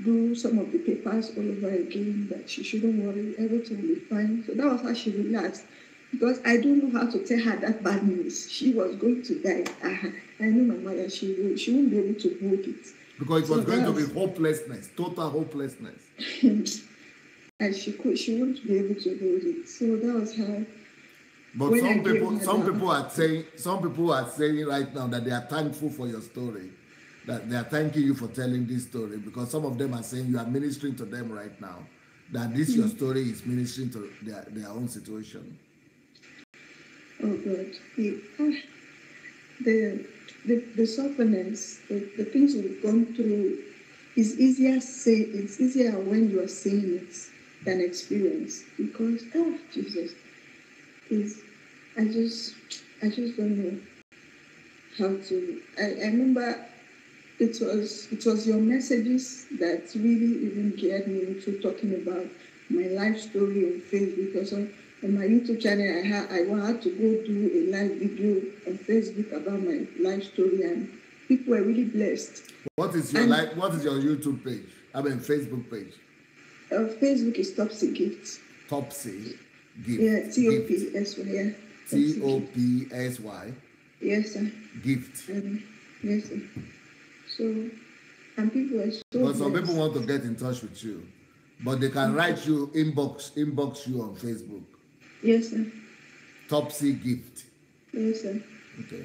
do some of the papers all over again, that she shouldn't worry, everything will be fine. So that was how she relaxed. Because I don't know how to tell her that bad news. She was going to die. I know my mother, she won't be able to hold it. Because it was going to be hopelessness, total hopelessness. And she won't be able to hold it. So that was how. But some people are saying right now that they are thankful for your story, that they are thanking you for telling this story, because some of them are saying you are ministering to them right now, that this your story is ministering to their own situation. Oh God, the sufferness, the things we've gone through, it's easier when you are saying it than experience, because Jesus, I just don't know how to. I remember it was your messages that really even geared me into talking about my life story on Facebook. Because on my YouTube channel, I had to go do a live video on Facebook about my life story, and people were really blessed. What is your YouTube page? I mean Facebook page. Facebook is Topsy Gift. Topsy Gift. Yeah, Topsy. Yeah. Topsy. Yes, sir. Gift. Yes, sir. So, and people are so. Because some people want to get in touch with you, but they can write you inbox you on Facebook. Yes, sir. Topsy Gift. Yes, sir. Okay.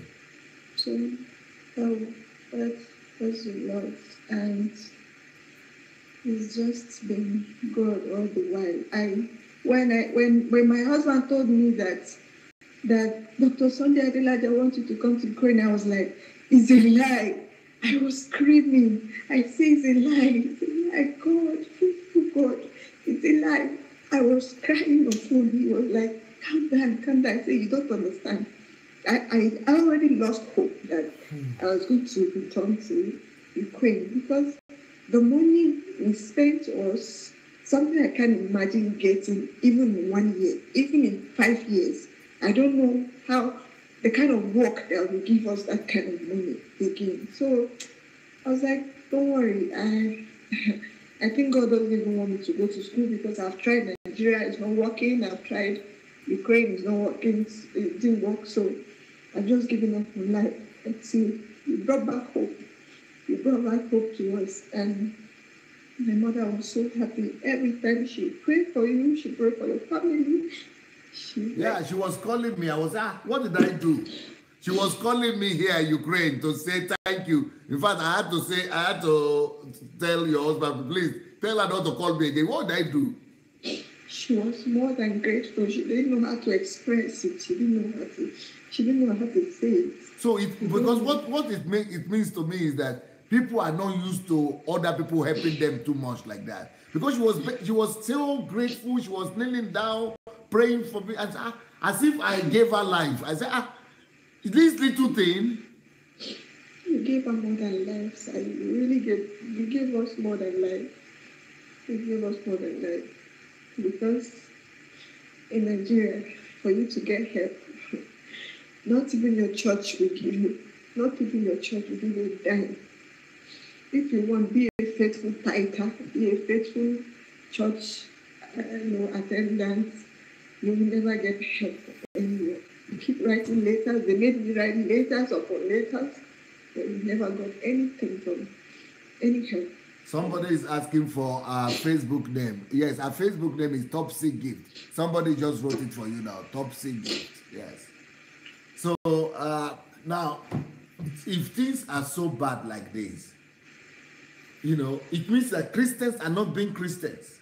So, that's a lot, and it's just been good all the while. When my husband told me that Dr. Sunday Adelaja wanted to come to Ukraine, I was like, it's a lie. I was screaming. I say it's a lie. It's a lie. God, oh God, it's a lie. I was crying on phone. He was like, calm down. I said, you don't understand. I already lost hope that I was going to return to Ukraine because the money we spent was something I can't imagine getting even in 1 year, even in 5 years. I don't know how the kind of work that will give us that kind of money again. So I was like, don't worry. I think God doesn't even want me to go to school because I've tried Nigeria, it's not working. I've tried Ukraine, it's not working. It didn't work. So I've just given up on life until you brought back hope. You brought back hope to us. And my mother was so happy. Every time she prayed for you, she prayed for your family. She was calling me. I was what did I do? She was calling me here in Ukraine to say thank you. In fact, I had to tell your husband, please tell her not to call me again. What did I do? She was more than grateful. She didn't know how to express it. She didn't know how to say it. So because what it means to me is that people are not used to other people helping them too much like that. Because she was so grateful. She was kneeling down, praying for me, and as if I gave her life. I said, this little thing. You gave her more than life, sir. You gave us more than life. You gave us more than life. Because in Nigeria, for you to get help, not even your church will give you. Not even your church will give you a dime. If you want, be a faithful tither, be a faithful church attendant, you will never get help anywhere. You keep writing letters. They made me write letters upon letters, but we never got anything from any help. Somebody is asking for our Facebook name. Yes, our Facebook name is Topsy Gift. Somebody just wrote it for you now. Topsy Gift. Yes. So now, if things are so bad like this, it means that Christians are not being Christians,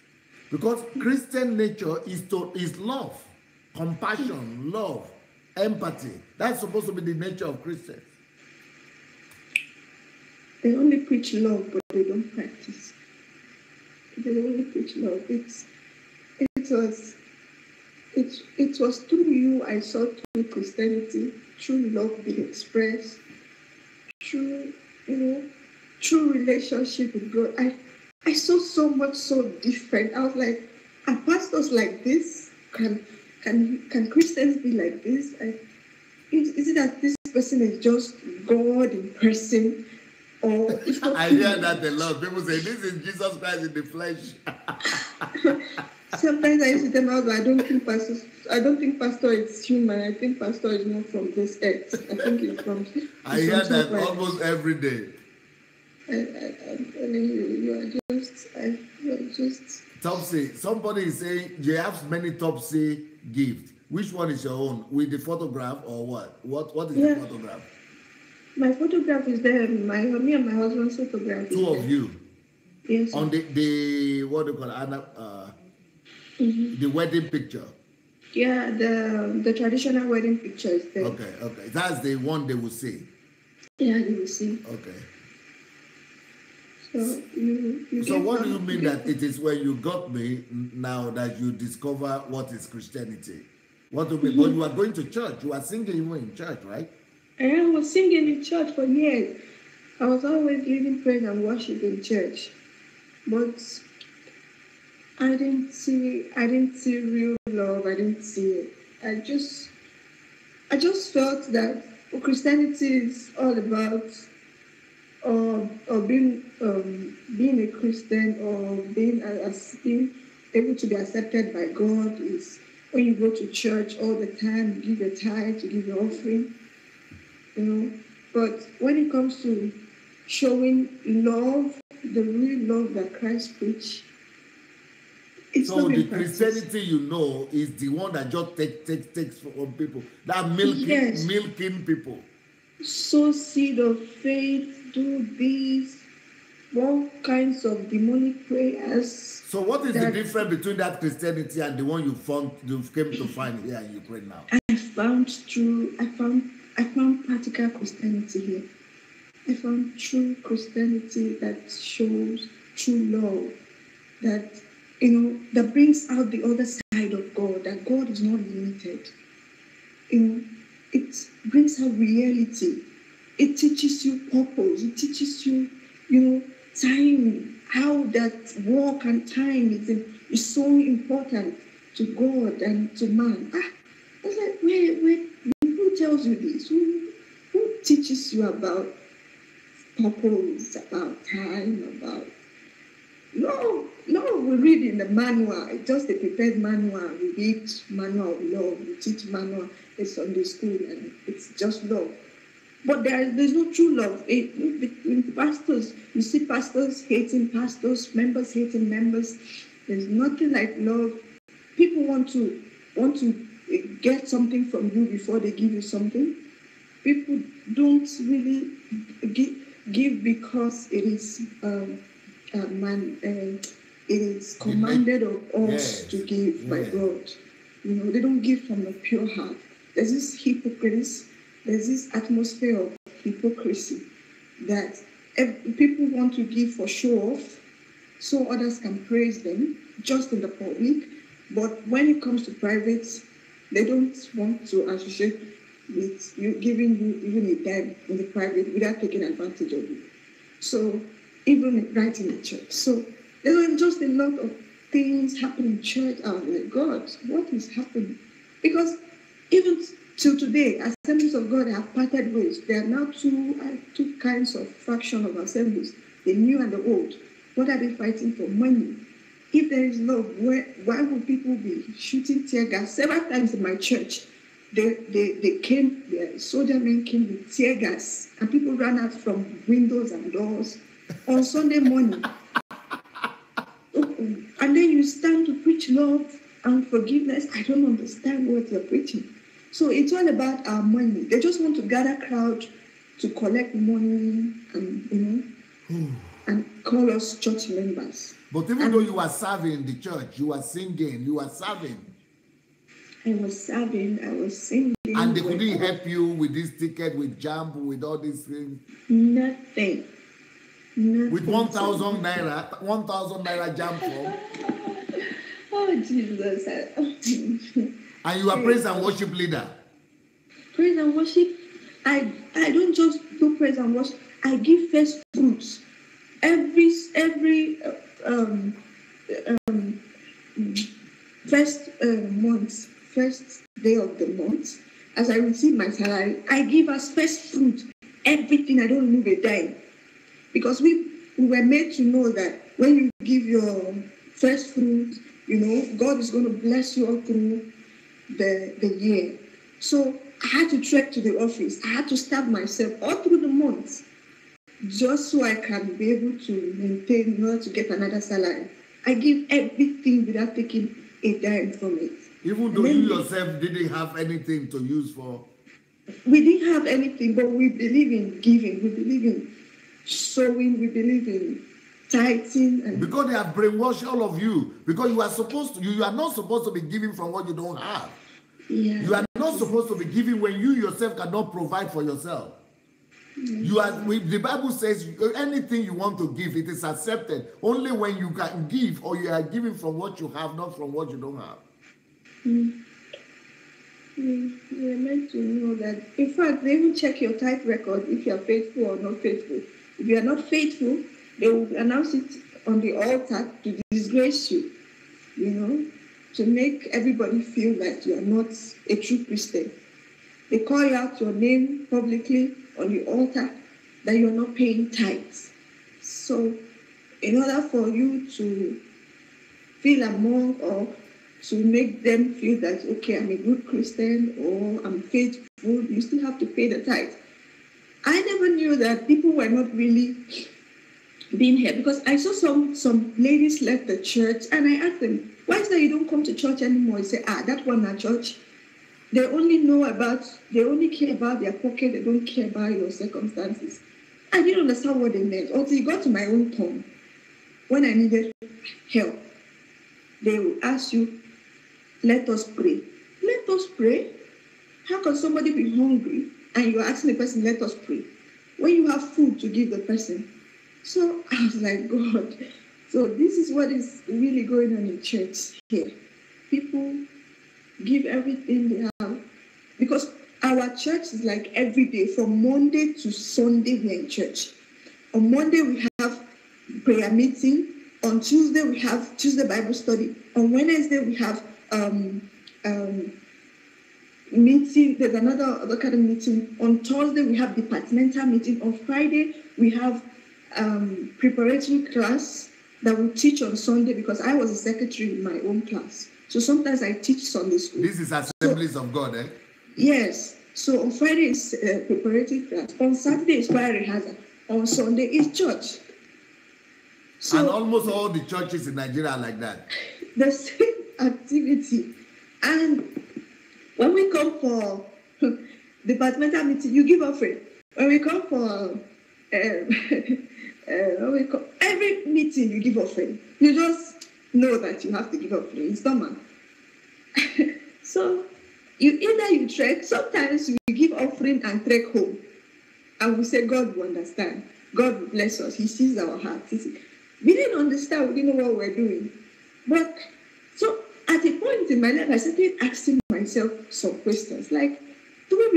because Christian nature is love, compassion, love, empathy. That's supposed to be the nature of Christians. They only preach love, but they don't practice. They only preach love. It was through you I saw true Christianity, true love being expressed, true relationship with God. I saw so much so different. I was like, are pastors like this? Can Christians be like this? Is it that this person is just God in person? Or I hear that a lot. People say this is Jesus Christ in the flesh. Sometimes I used to tell my husband, I don't think pastor is human. I think pastor is not from this earth. I think he's from. I hear that almost every day. I'm telling you, you are just. Topsy. Somebody is saying you have many Topsy gifts. Which one is your own? With the photograph or what? What is the photograph? My photograph is there. Me and my husband's photograph. Two of you. Yes. On the what do you call it? The wedding picture. Yeah, the traditional wedding picture is there. Okay. That's the one they will see. Yeah, they will see. Okay. So you So what do you mean that it is when you got me now that you discover what is Christianity? What do you mean? But you are going to church. You are singing even in church, right? I was singing in church for years. I was always leading praise and worship in church, but I didn't see real love. I didn't see it. I just felt that Christianity is all or being a Christian or being able to be accepted by God is when you go to church all the time, you give your tithe, you give your offering, you know. But when it comes to showing love, the real love that Christ preached, it's So not the been practiced. Christianity you know is the one that just takes from people, that Yes. milking people. Sow seed of faith, do this, all kinds of demonic prayers. So what is the that difference between that Christianity and the one you came to find here in Ukraine now? I found practical Christianity here. I found true Christianity that shows true love, that that brings out the other side of God, that God is not limited. It brings out reality. It teaches you purpose. It teaches you, time, how that walk and time is so important to God and to man. I was like, who tells you this? Who teaches you about purpose, about time, about... No, we read in the manual, just a prepared manual. We read manual of love, we teach manual in Sunday school, and it's just love. But there's no true love. In pastors, you see pastors hating pastors, members hating members. There's nothing like love. People want to get something from you before they give you something. People don't really give because it is it is commanded of us to give by God. They don't give from a pure heart. There's this hypocrisy. There's this atmosphere of hypocrisy that people want to give for show off, so others can praise them just in the public. But when it comes to private, they don't want to associate with you giving you even a dime in the private without taking advantage of you. So even right in the church. So there are just a lot of things happening in church. I was like, God, what is happening? Because even till today, Assemblies of God have parted ways. There are now two kinds of faction of assemblies, the new and the old. What are they fighting for? Money. If there is love, why would people be shooting tear gas? Several times in my church, the soldier men came with tear gas, and people ran out from windows and doors on Sunday morning. And then you stand to preach love and forgiveness. I don't understand what you're preaching. So it's all about our money. They just want to gather crowd to collect money and and call us church members. But even though you are serving in the church, you are singing, you are serving. I was serving, I was singing. And they couldn't help you with this ticket, with jump, with all these things? Nothing. With 1,000 naira jump form? Oh, Jesus. And you are praise and worship leader? Praise and worship. I don't just do praise and worship. I give first fruits. Every first day of the month, as I receive my salary, I give us first fruit. Everything. I don't move a dime. Because we were made to know that when you give your first fruit, God is going to bless you all through the year. So I had to trek to the office. I had to starve myself all through the month just so I can be able to maintain in order to get another salary. I give everything without taking a dime from it. Even though you yourself didn't have anything to use for? We didn't have anything, but we believe in giving. We believe in sowing. We believe in tithing. Because they have brainwashed all of you. Because you are not supposed to be giving from what you don't have. Yeah. You are not supposed to be giving when you yourself cannot provide for yourself. The Bible says anything you want to give, it is accepted only when you can give, or you are giving from what you have, not from what you don't have. You are meant to know that. In fact, they even check your tithe record if you are faithful or not faithful. If you are not faithful, they will announce it on the altar to disgrace you, to make everybody feel that you are not a true Christian. They call out your name publicly on the altar. that you're not paying tithes. So in order for you to feel among or to make them feel that, okay, I'm a good Christian or I'm faithful, you still have to pay the tithe. I never knew that people were not really being here, because I saw some ladies left the church, and I asked them, why is that you don't come to church anymore? They say, that one at church. They only care about their pocket, they don't care about your circumstances. I didn't understand what they meant until it got to my own turn. When I needed help, they will ask you, let us pray. Let us pray? How can somebody be hungry and you're asking the person, let us pray, when you have food to give the person? So I was like, God. So this is what is really going on in church here. People give everything they have, because our church is like every day, from Monday to Sunday we're in church. On Monday we have prayer meeting. On Tuesday we have Tuesday Bible study. On Wednesday we have meeting. There's another kind of meeting. On Thursday we have departmental meeting. On Friday we have preparatory class that we teach on Sunday, because I was a secretary in my own class. So sometimes I teach Sunday school. This is Assemblies of God, eh? Yes. So on Friday is preparatory class. On Saturday is choir rehearsal. On Sunday is church. So, and almost all the churches in Nigeria are like that. The same activity. And when we come for departmental meeting, you give offering. When we come for every meeting, you give offering. You just know that you have to give offering. It's normal. So you trek. Sometimes we give offering and trek home, and we say God will understand. God will bless us. He sees our hearts. We didn't understand. We didn't know what we're doing. But so at a point in my life, I started asking myself some questions like, all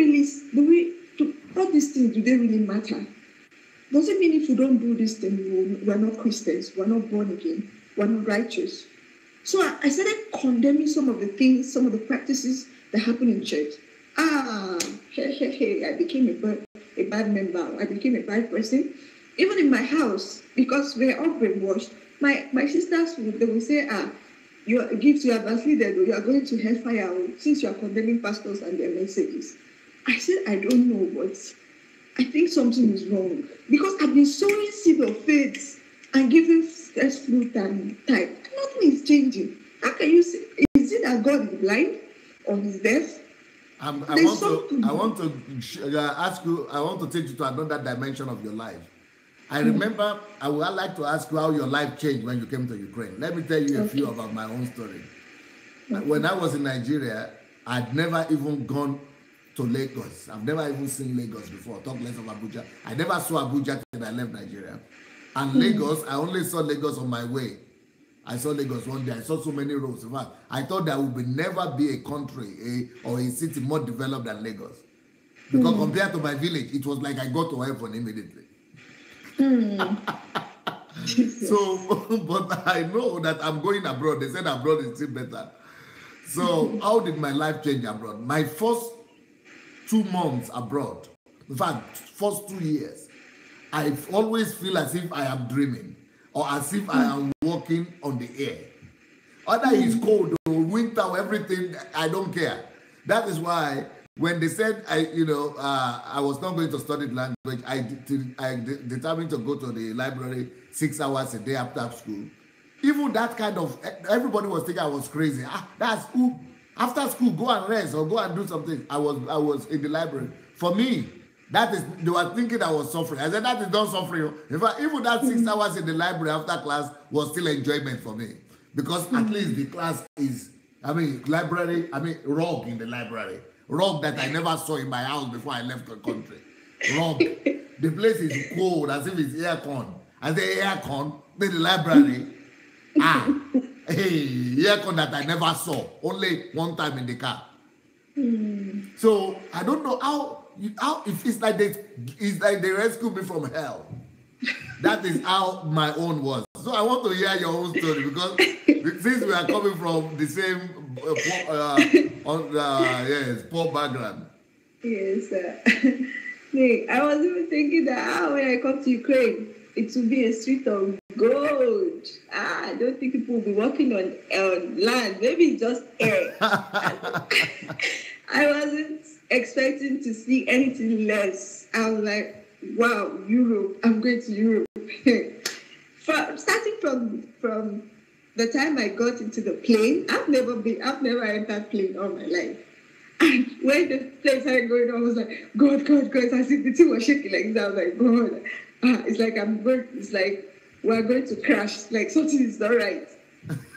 these things, do they really matter? Does it mean if we don't do this thing, we're not Christians, we're not born again, we're not righteous? So I started condemning some of the things, some of the practices that happen in church. I became a bad member. I became a bad person. Even in my house, because we're all brainwashed, my sisters, they will say, you are backslided, or you are going to hellfire, since you are condemning pastors and their messages. I said, I don't know, but I think something is wrong. Because I've been sowing seed of faith and giving first fruit and tithe. Nothing is changing. How can you say, is it that God is blind or is deaf? I want to ask you, I want to take you to another dimension of your life. I remember, I would like to ask you how your life changed when you came to Ukraine. Let me tell you a few about my own story. When I was in Nigeria, I'd never even gone to Lagos. I've never even seen Lagos before, talk less of Abuja. I never saw Abuja till I left Nigeria. And Lagos, I only saw Lagos on my way. I saw Lagos one day. I saw so many roads. In fact, I thought there would never be a country or a city more developed than Lagos. Because compared to my village, it was like I got to heaven immediately. So, but I know that I'm going abroad. They said abroad is still better. So, how did my life change abroad? My first 2 months abroad, in fact, first 2 years, I always feel as if I am dreaming or as if I am walking on the air. Whether it's cold or winter or everything, I don't care. That is why when they said I was not going to study language, I determined to go to the library 6 hours a day after school. Even that kind of, everybody was thinking I was crazy. That's who. After school, go and rest or go and do something. I was in the library. For me, that is, they were thinking I was suffering. I said, that is not suffering. In fact, even that 6 hours in the library after class was still enjoyment for me. Because at least the class is, rug in the library. Rug that I never saw in my house before I left the country. Rug. The place is cold, as if it's aircon. I say aircon, then the library. Aircon that I never saw. Only one time in the car. So I don't know how if it's like they rescued me from hell. That is how my own was. So I want to hear your own story, because since we are coming from the same poor background. Yes. I was even thinking that when I come to Ukraine, it will be a street of gold. I don't think people will be walking on land. Maybe just air. I wasn't expecting to see anything less. I was like, wow, Europe. I'm going to Europe. Starting from the time I got into the plane, I've never entered plane all my life. And when the plane started going on, I was like, God, God, God. As if the thing was shaking like that. I was like, God. It's like we're going to crash. Like something is not right.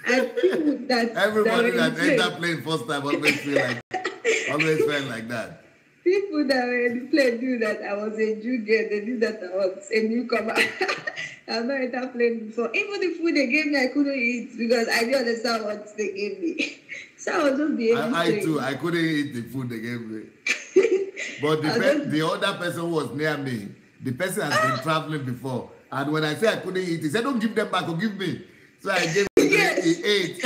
And people that everybody that entered plane first time always felt like that. People that were in the plane knew that I was a junior. They knew that I was a newcomer. I've not entered plane before. Even the food they gave me, I couldn't eat because I didn't understand what they gave me. So I was just being I too. I couldn't eat the food they gave me. But the other person who was near me, the person has been traveling before. And when I said I couldn't eat, he said, don't give them back or give me. So I gave him, he ate.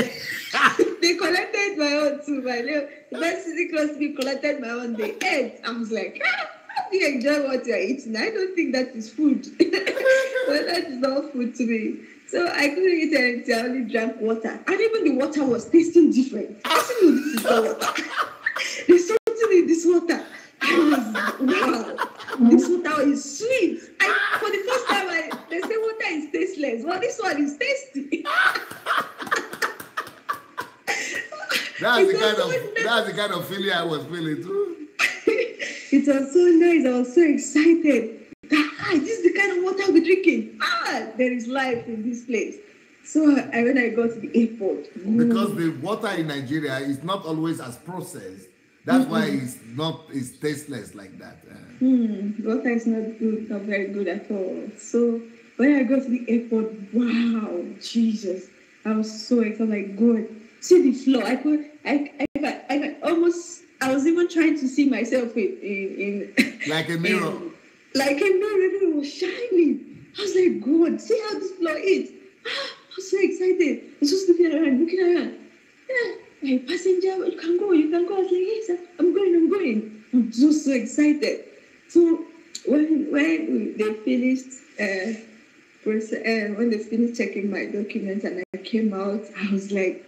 They collected my own too. The person sitting close to me collected my own. They ate. I was like, how do you enjoy what you're eating? I don't think that is food. Well, that is not food to me. So I couldn't eat anything. I only drank water. And even the water was tasting different. I said, no, this is not water. There's something in this water. I was, wow, this water is sweet. For the first time, they say water is tasteless. Well, this one is tasty. That's the kind of feeling I was feeling too. It was so nice. I was so excited. This is the kind of water we're drinking. There is life in this place. So when I got to the airport, because the water in Nigeria is not always as processed. That's why it's tasteless like that. Water is not good, not very good at all. So when I got to the airport, wow, Jesus, I was so excited. Like, God, see the floor. I was even trying to see myself in like a mirror. Like a mirror, it was shining. I was like, God, see how this floor is. I was so excited. I was just looking around. Yeah. Hey, passenger, you can go. I was like, yes, I'm going. I'm just so excited. So when they finished checking my documents and I came out, I was like,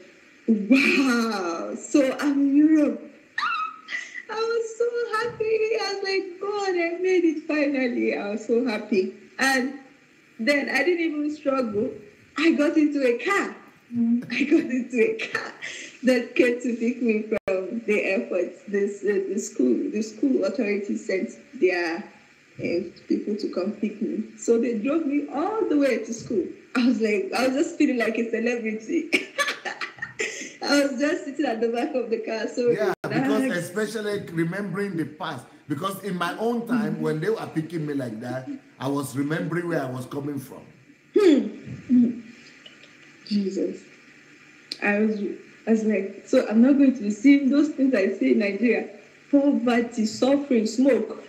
wow. So I'm in Europe. I was so happy. I was like, God, I made it finally. I was so happy. And then I didn't even struggle. I got into a car. That came to pick me from the airport. The school authorities sent their people to come pick me. So they drove me all the way to school. I was just feeling like a celebrity. I was just sitting at the back of the car. So yeah, because especially remembering the past. Because in my own time, when they were picking me like that, I was remembering where I was coming from. Jesus. I was like, so I'm not going to be seeing those things I see in Nigeria. Poverty, suffering, smoke.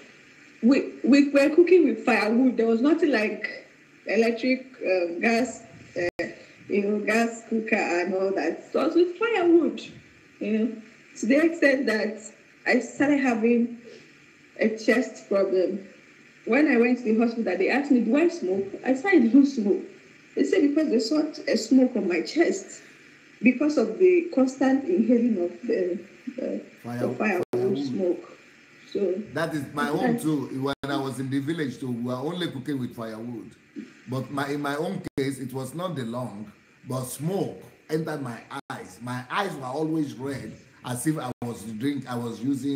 We were cooking with firewood. There was nothing like electric, gas, gas cooker and all that. So it was with firewood, to the extent that I started having a chest problem. When I went to the hospital, they asked me, do I smoke? I said, I don't smoke. They said because they saw a smoke on my chest because of the constant inhaling of the firewood smoke. So that is my own too. When I was in the village too, we were only cooking with firewood. But in my own case, it was not the lung, but smoke entered my eyes. My eyes were always red, as if I was using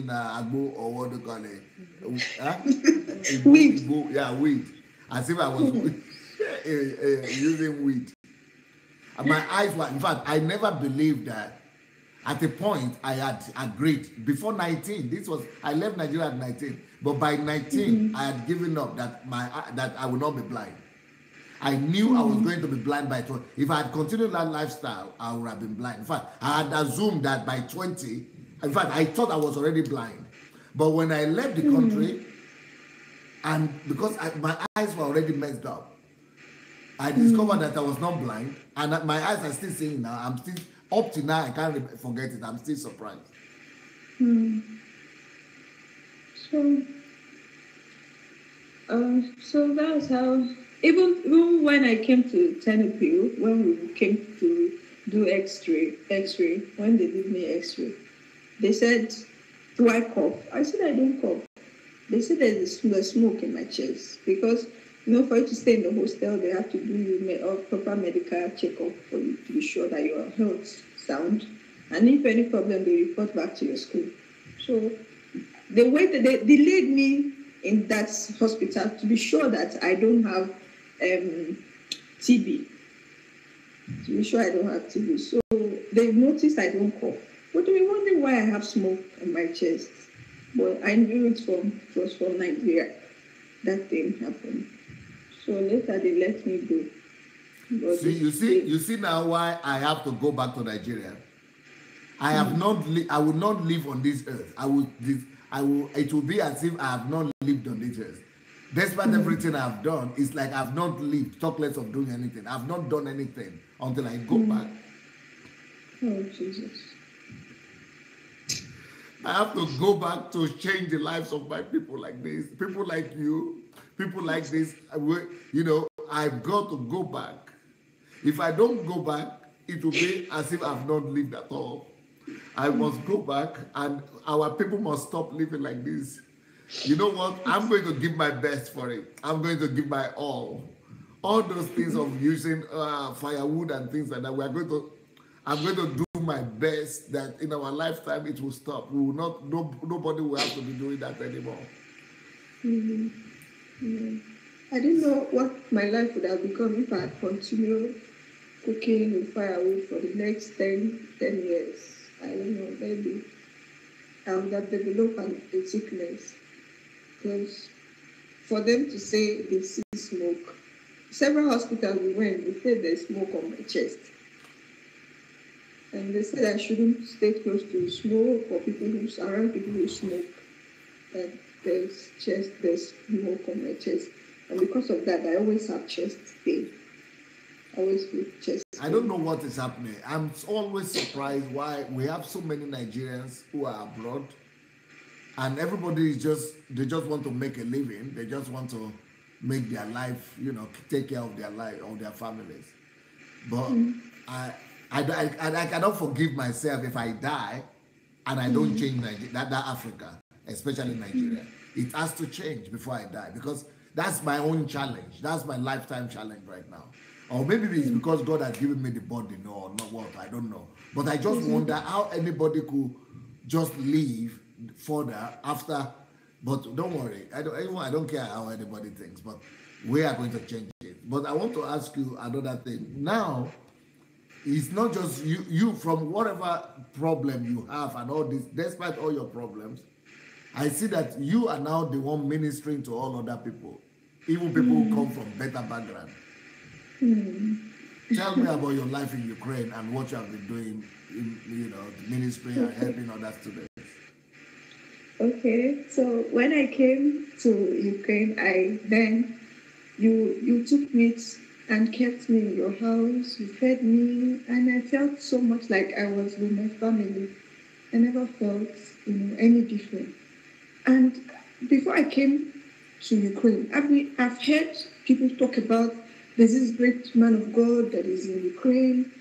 agbo or what do you call it? Weed. Weed. As if I was using weed. And my eyes were, in fact, I never believed that. At a point, I had agreed before 19. I left Nigeria at 19, but by 19, I had given up that I would not be blind. I knew I was going to be blind by 20. If I had continued that lifestyle, I would have been blind. In fact, I had assumed that by 20, in fact, I thought I was already blind. But when I left the country, and because my eyes were already messed up, I discovered that I was not blind, and my eyes are still seeing now. I'm still, up to now, I can't forget it. I'm still surprised. So So that was how, even when I came to Tennepill, when we came to do X-ray, when they did me X-ray, they said, do I cough? I said, I don't cough. They said there's a smoke in my chest because, for you to stay in the hostel, they have to do you a proper medical checkup for you to be sure that your health sound. And if any problem, they report back to your school. So they delayed me in that hospital to be sure that I don't have TB. To be sure I don't have TB. So they noticed I don't cough. But they were wondering why I have smoke on my chest. But I knew it was from Nigeria. That thing happened. So later they let me go. But you see now why I have to go back to Nigeria. I have not. I will not live on this earth. It will be as if I have not lived on this earth. Despite everything I have done, it's like I've not lived. Talk less of doing anything. I've not done anything until I go back. Oh Jesus! I have to go back to change the lives of my people like this, people like you, people like this. I've got to go back. If I don't go back, it will be as if I've not lived at all. I must go back, and our people must stop living like this. You know what? I'm going to give my best for it. I'm going to give my all. All those things of using firewood and things like that, I'm going to do my best that in our lifetime it will stop. We will not. Nobody will have to be doing that anymore. Mm-hmm. Yeah. I didn't know what my life would have become if I had continued cooking with firewood for the next 10 years. I don't know, maybe I would have developed a sickness. Because for them to say they see smoke, several hospitals we went, they said there's smoke on my chest. And they said I shouldn't stay close to smoke or around people who smoke. That there's smoke on my chest. And because of that, I always have chest pain. I always feel chest pain. I don't know what is happening. I'm always surprised why we have so many Nigerians who are abroad, and everybody they just want to make a living. They just want to make their life, take care of their life, of their families. But I cannot forgive myself if I die and I don't change that Africa, especially Nigeria. It has to change before I die, because that's my own challenge. That's my lifetime challenge right now. Or maybe it's because God has given me the body, or not what, I don't know. But I just wonder how anybody could just leave further after. But don't worry, I don't care how anybody thinks, but we are going to change it. But I want to ask you another thing. Now, it's not just you from whatever problem you have and all this, despite all your problems, I see that you are now the one ministering to all other people, even people who come from better background. Tell me about your life in Ukraine and what you have been doing in ministry and helping other students. Okay, so when I came to Ukraine, you took me and kept me in your house. You fed me, and I felt so much like I was with my family. I never felt any different. And before I came to Ukraine, I've heard people talk about there's this great man of God that is in Ukraine,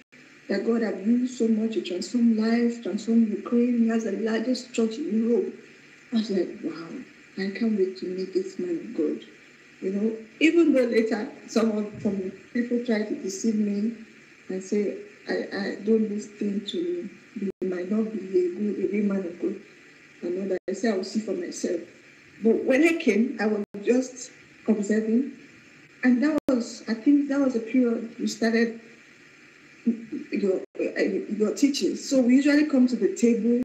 that God has used so much to transform life, transform Ukraine. He has the largest church in Europe. I was like, wow, I can't wait to meet this man of God. Even though later some people try to deceive me and say, I don't listen to you, you might not be a real man of God. I know that I say I will see for myself. But when I came, I was just observing. And I think that was a period you started your teaching. So we usually come to the table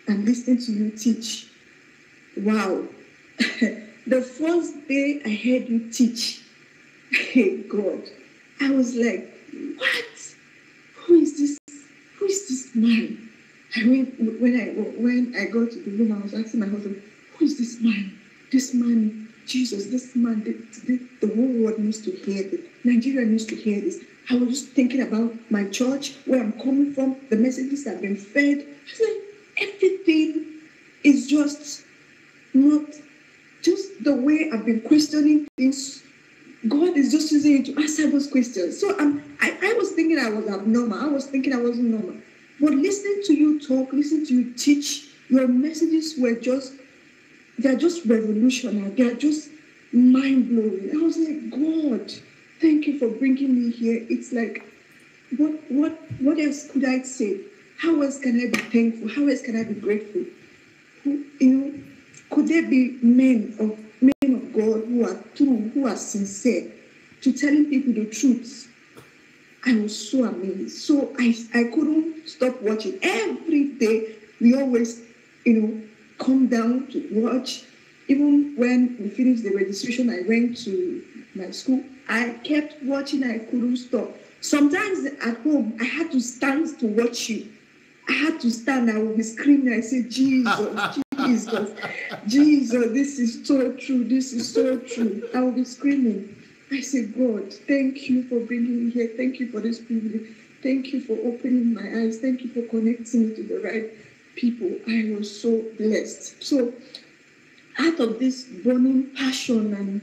and listen to you teach. Wow. The first day I heard you teach, hey God, I was like, what? Who is this man? I mean, when I got to the room, I was asking my husband, who is this man? This man, Jesus, this man, the whole world needs to hear this. Nigeria needs to hear this. I was just thinking about my church, where I'm coming from, the messages I've been fed. I was like, everything is just not just the way I've been questioning things, God is just using it to answer those questions. So I was thinking I was abnormal. I was thinking I wasn't normal. But listening to you talk, listening to you teach, your messages were they're just revolutionary. They're just mind-blowing. I was like, God, thank you for bringing me here. It's like, what else could I say? How else can I be thankful? How else can I be grateful? Could there be men of God who are true, who are sincere, to telling people the truth? I was so amazed. So I couldn't stop watching. Every day, we always, come down to watch. Even when we finished the registration, I went to my school. I kept watching. I couldn't stop. Sometimes at home, I had to stand to watch you. I had to stand. I would be screaming. I said, Jesus, Jesus, Jesus, this is so true. This is so true. I would be screaming. I said, God, thank you for bringing me here. Thank you for this privilege. Thank you for opening my eyes. Thank you for connecting me to the right people. I was so blessed. So out of this burning passion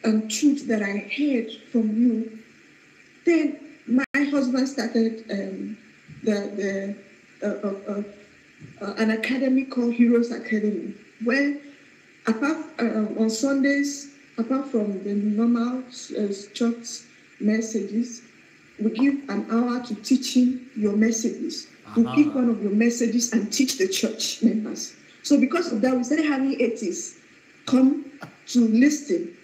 and truth that I heard from you, then my husband started an academy called Heroes Academy, where on Sundays, apart from the normal church messages, we give an hour to teaching your messages. We pick one of your messages and teach the church members. So because of that, we started having atheists come to listen,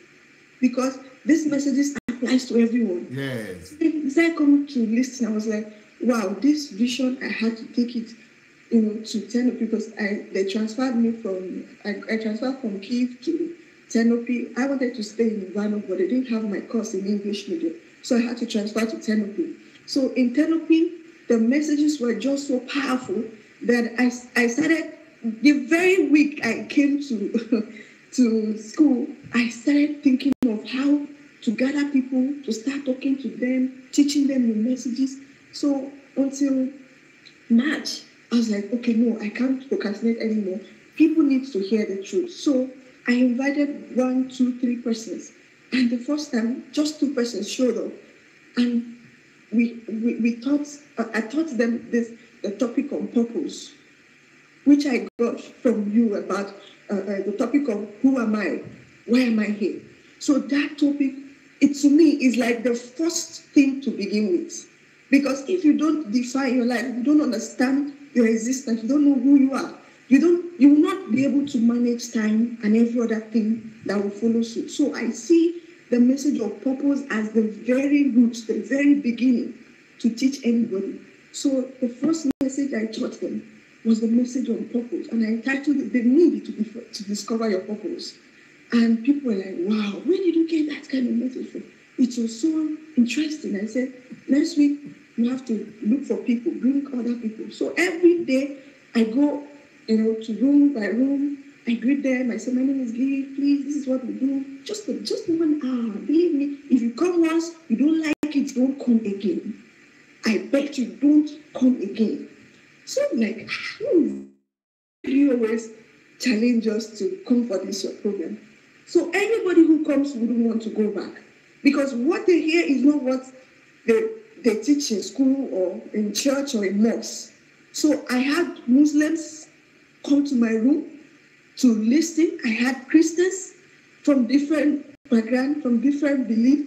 because this messages applies to everyone. Yes. So they started coming to listen. I was like, wow, this vision, I had to take it, to Tenopi, because they transferred me I transferred from Kiev to Tenopi. I wanted to stay in Ivano, but they didn't have my course in English medium. So I had to transfer to Tenopi. So in Tenopi, the messages were just so powerful that I started, the very week I came to school, I started thinking of how to gather people, to start talking to them, teaching them the messages. So until March, I was like, okay, no, I can't procrastinate anymore. People need to hear the truth. So I invited 1, 2, 3 persons. And the first time, just 2 persons showed up. And I taught them the topic on purpose, which I got from you about the topic of who am I? Why am I here? So that topic, it to me is like the first thing to begin with. Because if you don't define your life, you don't understand your existence, you don't know who you are, you will not be able to manage time and every other thing that will follow suit. So I see the message of purpose as the very root, the very beginning to teach anybody. So the first message I taught them was the message on purpose, and I titled it "The Need to Discover Your Purpose." And people were like, "Wow, where did you get that kind of message from?" It was so interesting. I said, next week you have to look for people, bring other people. So every day I go, to room by room. I greet them. I say, "My name is Gee. Please, this is what we do. Just 1 hour. Believe me, if you come once, you don't like it, don't come again. I beg you, don't come again." So like, you always challenge us to come for this your program. So anybody who comes wouldn't want to go back, because what they hear is not what they teach in school or in church or in mosque. So I had Muslims come to my room to listen. I had Christians from different background, from different belief.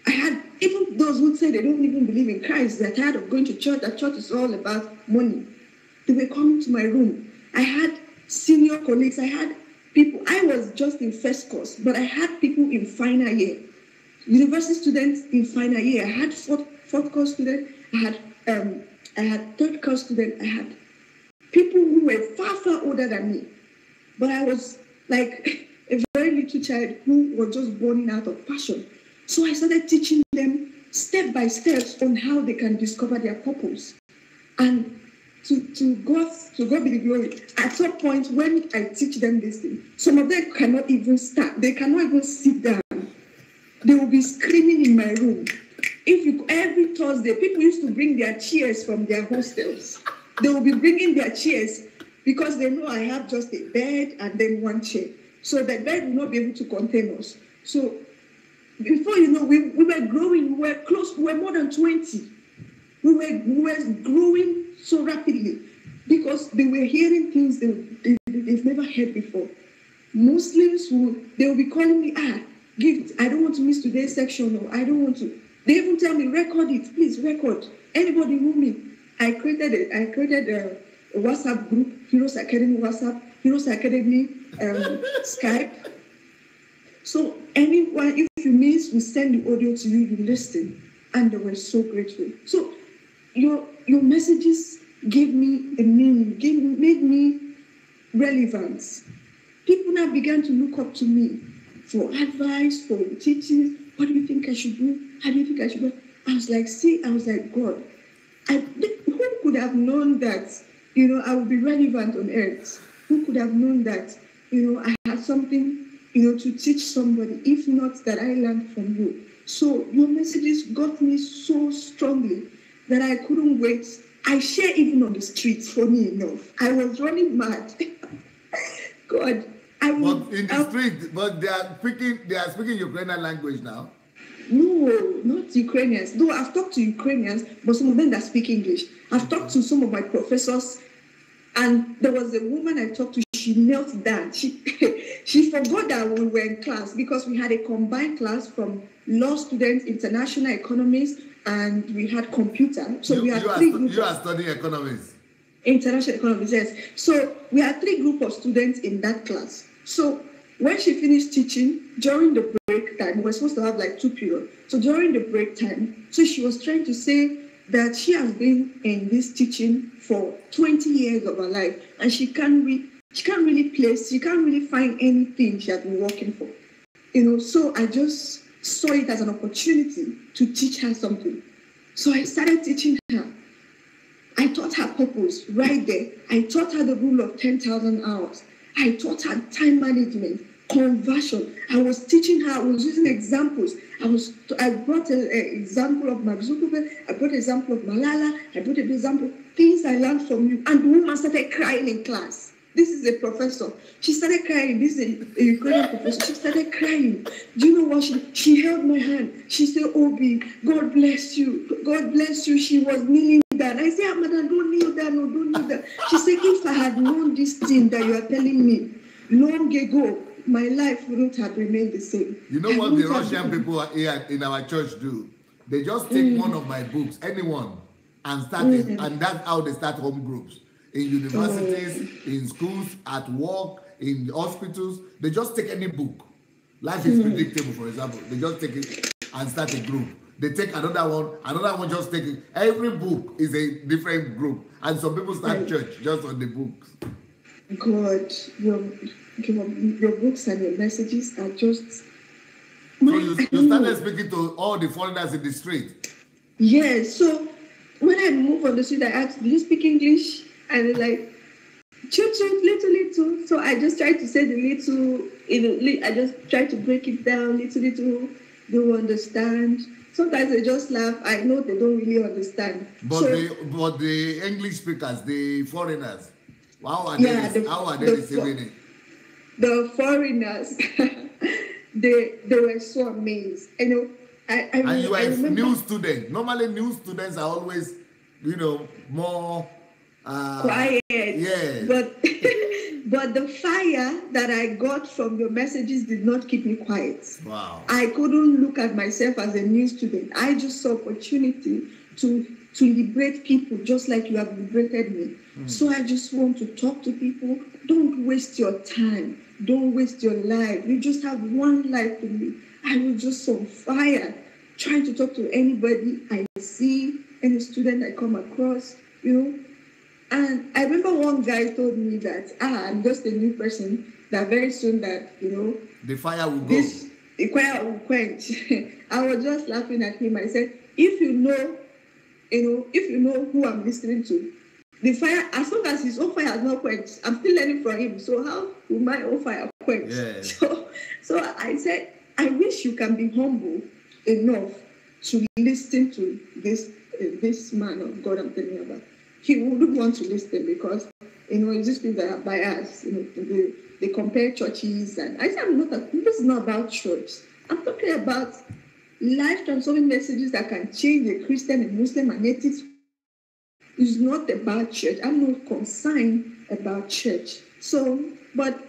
I had even those who say they don't even believe in Christ. They're tired of going to church. That church is all about money. They were coming to my room. I had senior colleagues. I had people. I was just in first course, but I had people in final year. University students in final year. I had fourth course students. I had third course students. I had people who were far, far older than me. But I was like a very little child who was just burning out of passion. So I started teaching them step by step on how they can discover their purpose. And to God be the glory. At some point when I teach them this thing, some of them cannot even stand. They cannot even sit down. They will be screaming in my room. Every Thursday, people used to bring their chairs from their hostels. They will be bringing their chairs because they know I have just a bed and then one chair. so that God will not be able to contain us. So before you know, we were growing, we were close, we were more than 20. We were growing so rapidly because they were hearing things they've never heard before. Muslims they will be calling me, I don't want to miss today's section, or I don't want to. They even tell me, record it, please record. Anybody know me? I created a WhatsApp group, Heroes Academy WhatsApp, Heroes Academy Skype. So anyone, if you miss, we send the audio to you, you listen. And they were so grateful. So your messages gave me a meaning, made me relevant. People now began to look up to me for advice, for teaching. What do you think I should do? How do you think I should do? I was like, God, who could have known that, I would be relevant on earth? Who could have known that, I had something, to teach somebody, if not that I learned from you. So your messages got me so strongly that I couldn't wait. I share even on the streets, funny enough. I was running mad. God, But in the street, but they are speaking Ukrainian language now. No, not Ukrainians. Though I've talked to Ukrainians, but some of them that speak English. I've talked to some of my professors, and there was a woman I talked to. She knelt down. She forgot that we were in class because we had a combined class from law students, international economics, and we had computer. So we had three groups. You are studying economics. International economics, yes. So we had three groups of students in that class. So when she finished teaching, during the break time, we were supposed to have like 2 periods. So during the break time, so she was trying to say that she has been in this teaching for 20 years of her life, and she can't really find anything she has been working for. So I just saw it as an opportunity to teach her something. So I started teaching her. I taught her purpose right there. I taught her the rule of 10,000 hours. I taught her time management, conversion. I was teaching her, I was using examples. I brought an example of Mark Zuckerberg, I brought an example of Malala, I brought an example, things I learned from you. And the woman started crying in class. This is a professor. She started crying. This is a Ukrainian professor. She started crying. Do you know what she held my hand? She said, Obi, God bless you. God bless you. She was kneeling down. I said, Madam, don't kneel down. No, don't kneel down. She said, if I had known this thing that you are telling me long ago, my life wouldn't have remained the same. You know what the Russian people here in our church do? They just take one of my books, anyone, and start it. And that's how they start home groups. In universities, in schools, at work, in hospitals, they just take any book. Life is predictable, for example. They just take it and start a group. They take another one just take it. Every book is a different group. And some people start church just on the books. God, your books and your messages are just... So you started speaking to all the foreigners in the street? Yes. So when I moved on the street, I asked, do you speak English? And they're like, little. So I just tried to say the little, I just tried to break it down, little, they will understand. Sometimes they just laugh. I know they don't really understand. But the English speakers, the foreigners, how are they receiving it? The foreigners, they were so amazed. And you are a new student. Normally, new students are always, more quiet. Yes. But the fire that I got from your messages did not keep me quiet. Wow. I couldn't look at myself as a new student. I just saw opportunity to liberate people just like you have liberated me. So I just want to talk to people. Don't waste your time. Don't waste your life. You just have one life to live. I was just on fire, trying to talk to anybody I see, any student I come across, And I remember one guy told me that, I'm just a new person, that very soon that, the fire will go. The fire will quench. I was just laughing at him. I said, if you know who I'm listening to, the fire, as long as his own fire has not quenched, I'm still learning from him. So how will my own fire quench? Yes. So I said, I wish you can be humble enough to listen to this man of God I'm telling you about. He wouldn't want to listen because It's just people that are biased. They compare churches, and I said, this is not about church. I'm talking about life transforming messages that can change a Christian, a Muslim, an atheist. It's not about church. I'm not concerned about church. So, but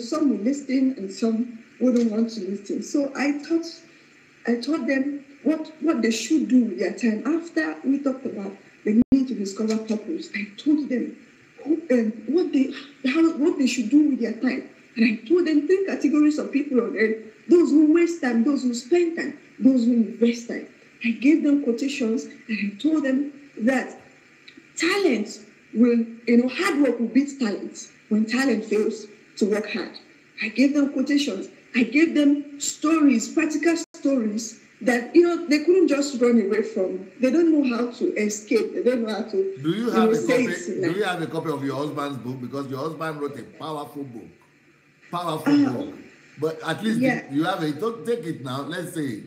some will listen and some wouldn't want to listen. So I taught them what they should do with their time. After we talked about the need to discover purpose, I told them what they should do with their time. And I told them 3 categories of people on earth: those who waste time, those who spend time, those who invest time. I gave them quotations, and I told them that talent will, hard work will beat talent when talent fails to work hard. I gave them quotations. I gave them stories, practical stories that, they couldn't just run away from. They don't know how to escape. They don't know how to. Do you have a copy of your husband's book? Because your husband wrote a powerful book. Book. But at least you have it. Don't take it now. Let's see.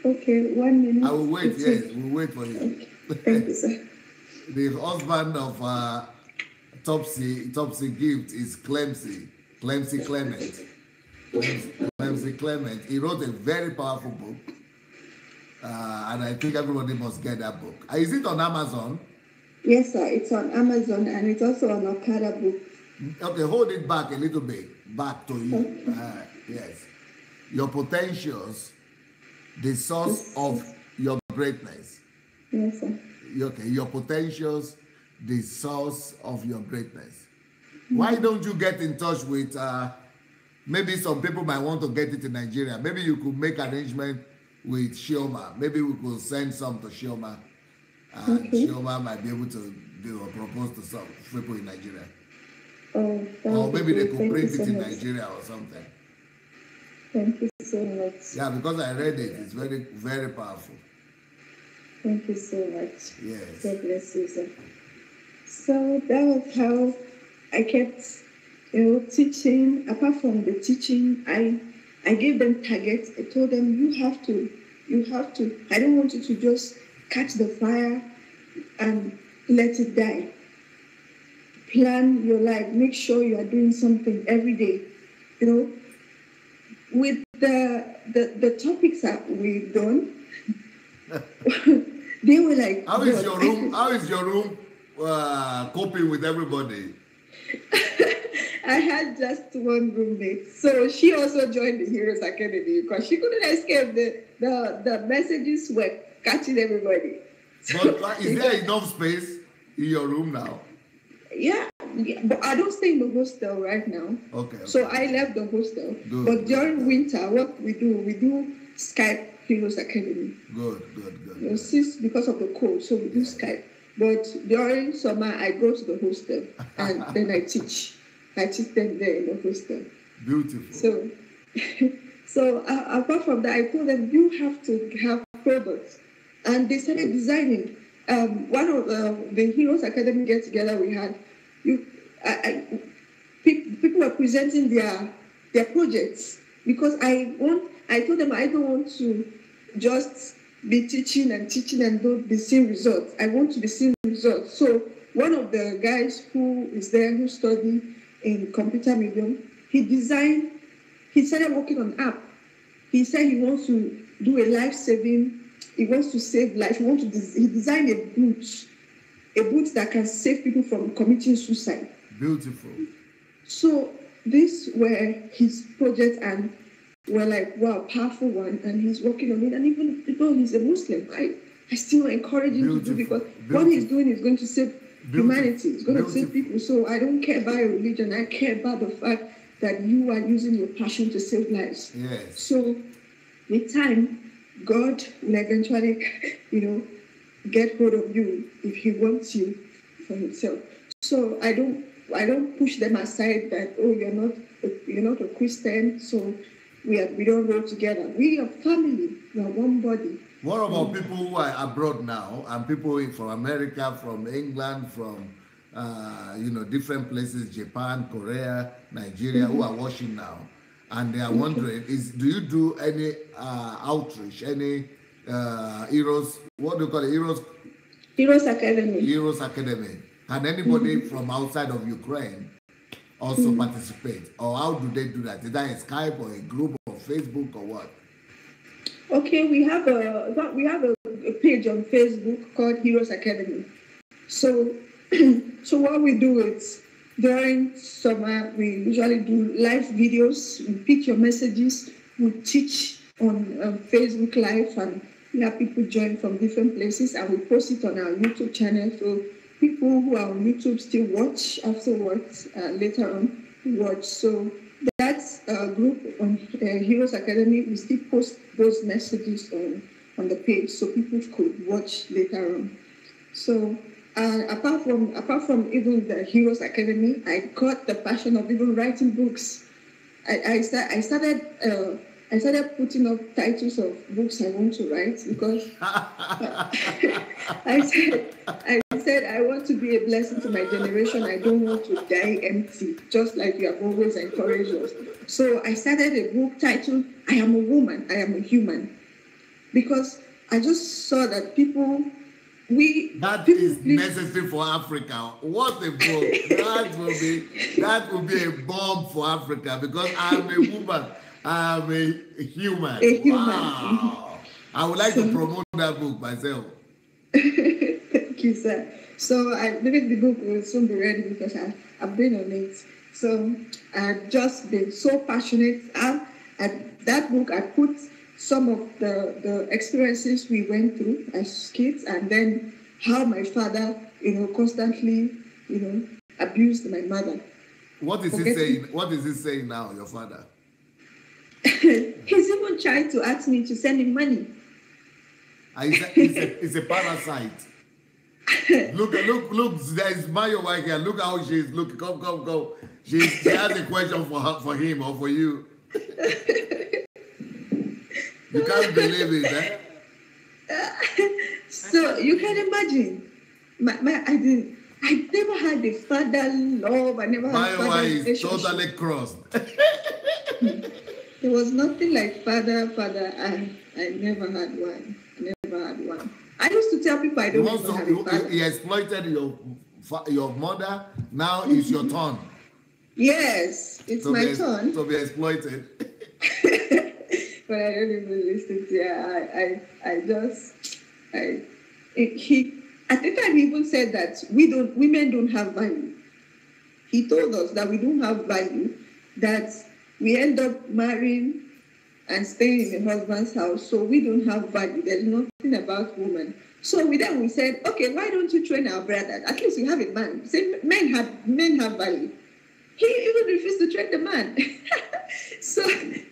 Okay, 1 minute. I will wait. Yes, we'll wait for you. Okay. Thank you, sir. The husband of Topsy Gift is Clemcy Clement. He wrote a very powerful book, and I think everybody must get that book. Is it on Amazon? Yes, sir. It's on Amazon, and it's also on Okada book. Okay, hold it back a little bit. Back to you. Okay. Yes. Your potentials, the source of your greatness. Yes, sir. Okay, your potentials, the source of your greatness. Why don't you get in touch with, maybe some people might want to get it in Nigeria. Maybe you could make arrangement with Shioma. Maybe we could send some to Shioma. And Shioma might be able to propose to some people in Nigeria. Oh, or maybe they could print it in much. Nigeria or something. Thank you so much. Yeah, because I read it. It's very, very powerful. Thank you so much. Yes. God bless you, sir. So that was how I kept, teaching. Apart from the teaching, I gave them targets. I told them, you have to. I don't want you to just catch the fire and let it die. Plan your life. Make sure you are doing something every day. With the topics that we've done, they were like, How is your room coping with everybody? I had just one roommate, so she also joined the Heroes Academy because she couldn't escape. The messages were catching everybody. But is there enough space in your room now? Yeah, but I don't stay in the hostel right now. Okay. So I left the hostel. Good. But during winter, what we do Skype Heroes Academy. Good. Since because of the cold, so we do Skype. But during summer, I go to the hostel and then I teach. I teach them there in the hostel. Beautiful. So apart from that, I told them you have to have products, and they started designing. One of the Heroes Academy get together we had, people were presenting their projects because I told them I don't want to just be teaching and do the same results. I want to be seeing results. So one of the guys who is there who studied in computer medium, he started working on app. He said he wants to do a life-saving. He wants to save life. He designed a boot that can save people from committing suicide. Beautiful. So these were his projects, and we're like, wow, powerful one. And he's working on it. And even though he's a Muslim, I still encourage him to do, because what he's doing is going to save humanity. It's going to save people. So I don't care about your religion. I care about the fact that you are using your passion to save lives. Yes. So with time, God will eventually, get hold of you if He wants you for Himself. So I don't push them aside that, oh, you're not a Christian, so we don't roll together. We are family. We are one body. What about people who are abroad now, and people from America, from England, from different places, Japan, Korea, Nigeria, who are watching now, and they are wondering, do you do any outreach, any Heroes, what do you call it, Heroes Academy. Heroes Academy. Can anybody from outside of Ukraine also participate? Or how do they do that? Is that a Skype or a group or Facebook or what? Okay, we have a page on Facebook called Heroes Academy. So so what we do is during summer we usually do live videos. We pick your messages. We teach on Facebook Live, and we have people join from different places, and we post it on our YouTube channel. So people who are on YouTube still watch afterwards. Later on, watch. So that's a group on Heroes Academy. We still post those messages on the page, so people could watch later on. So apart from even the Heroes Academy, I got the passion of even writing books. I started putting up titles of books I want to write because I said I want to be a blessing to my generation. I don't want to die empty, just like you have always encouraged us. So I started a book titled "I Am a Woman, I Am a Human," because I just saw that that is necessary for Africa. What a book! That will be a bomb for Africa because I'm a woman. I'm a human. Wow! I would like to promote that book myself. Thank you, sir. So I believe the book will soon be ready because I've been on it. So I've just been so passionate. At that book, I put some of the experiences we went through as kids, and then how my father, constantly, abused my mother. What is he saying? What is he saying now, your father? He's even trying to ask me to send him money. It's a parasite. Look, there is Mayo right here. Look how she's looking. Come. She has a question for him or for you. You can't believe it, eh? So you can imagine. I never had a father love. I never had father relationship. My relationship. is totally crossed. There was nothing like father. I never had one. I used to tell people I don't even have a father. He exploited your mother. Now it's your turn. Yes, it's my turn. To be exploited. But I don't even listen to it. At the time he even said that women don't have value. He told us that we don't have value, that we end up marrying and staying in the husband's house, so we don't have value. There's nothing about women. So we said, okay, why don't you train our brother? At least you have a man. Say men have value. He even refused to train the man. So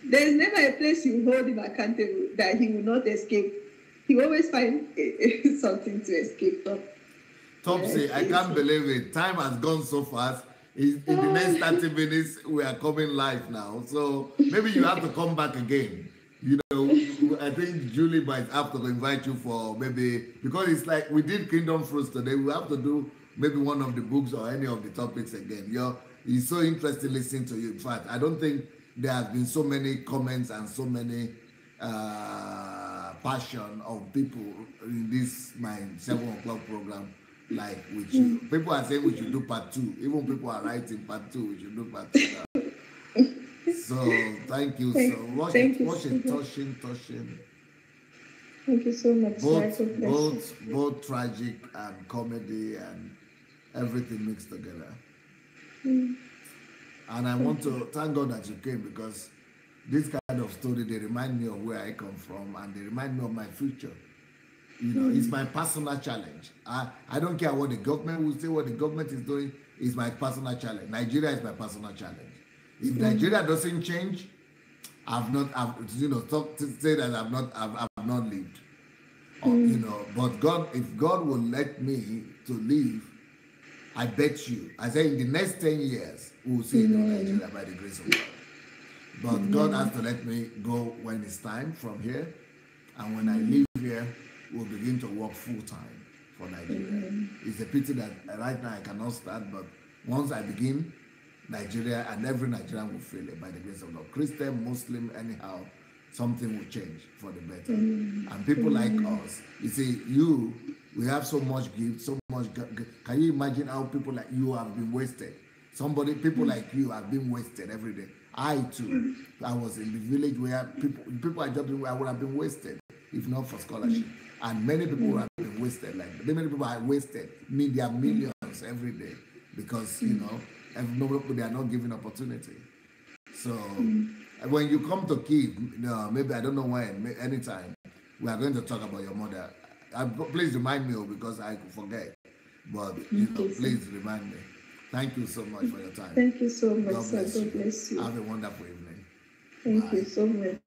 there's never a place you hold him accountable that he will not escape. He always find something to escape from. Topsy, I can't believe it. Time has gone so fast. In the next 30 minutes, we are coming live now. So maybe you have to come back again. I think Julie might have to invite you for maybe, because it's like we did Kingdom Fruits today. We have to do maybe one of the books or any of the topics again. It's so interesting listening to you. In fact, I don't think there have been so many comments and so many passion of people in this my 7 o'clock program. Like with you, people are saying we should do part 2. Even people are writing part 2. We should do part 2 now. So thank you so much. Touching. Thank you so much. Both tragic and comedy and everything mixed together. And I want to thank God that you came, because this kind of story, they remind me of where I come from and they remind me of my future. It's my personal challenge. I don't care what the government will say, what the government is doing. It's my personal challenge. Nigeria is my personal challenge. If Nigeria doesn't change, I've say that I've not lived. But God, if God will let me to live, I bet you, I say in the next 10 years, we'll see Nigeria by the grace of God. But God has to let me go when it's time from here. And when I leave here, we'll begin to work full-time for Nigeria. It's a pity that right now I cannot start, but once I begin, Nigeria and every Nigerian will feel it by the grace of God. Christian, Muslim, anyhow, something will change for the better. And people like us, you see, We have so much gift, so much. Can you imagine how people like you have been wasted? People like you have been wasted every day. I too. I was in the village where people I just I would have been wasted if not for scholarship. And many people have been wasted. Like many people are wasted. Media millions every day because they are not given opportunity. So when you come to Kiev, maybe I don't know when, anytime we are going to talk about your mother. Please remind me because I could forget. But please remind me. Thank you so much for your time. Thank you so much, God sir. bless God bless you. Have a wonderful evening. Thank you so much.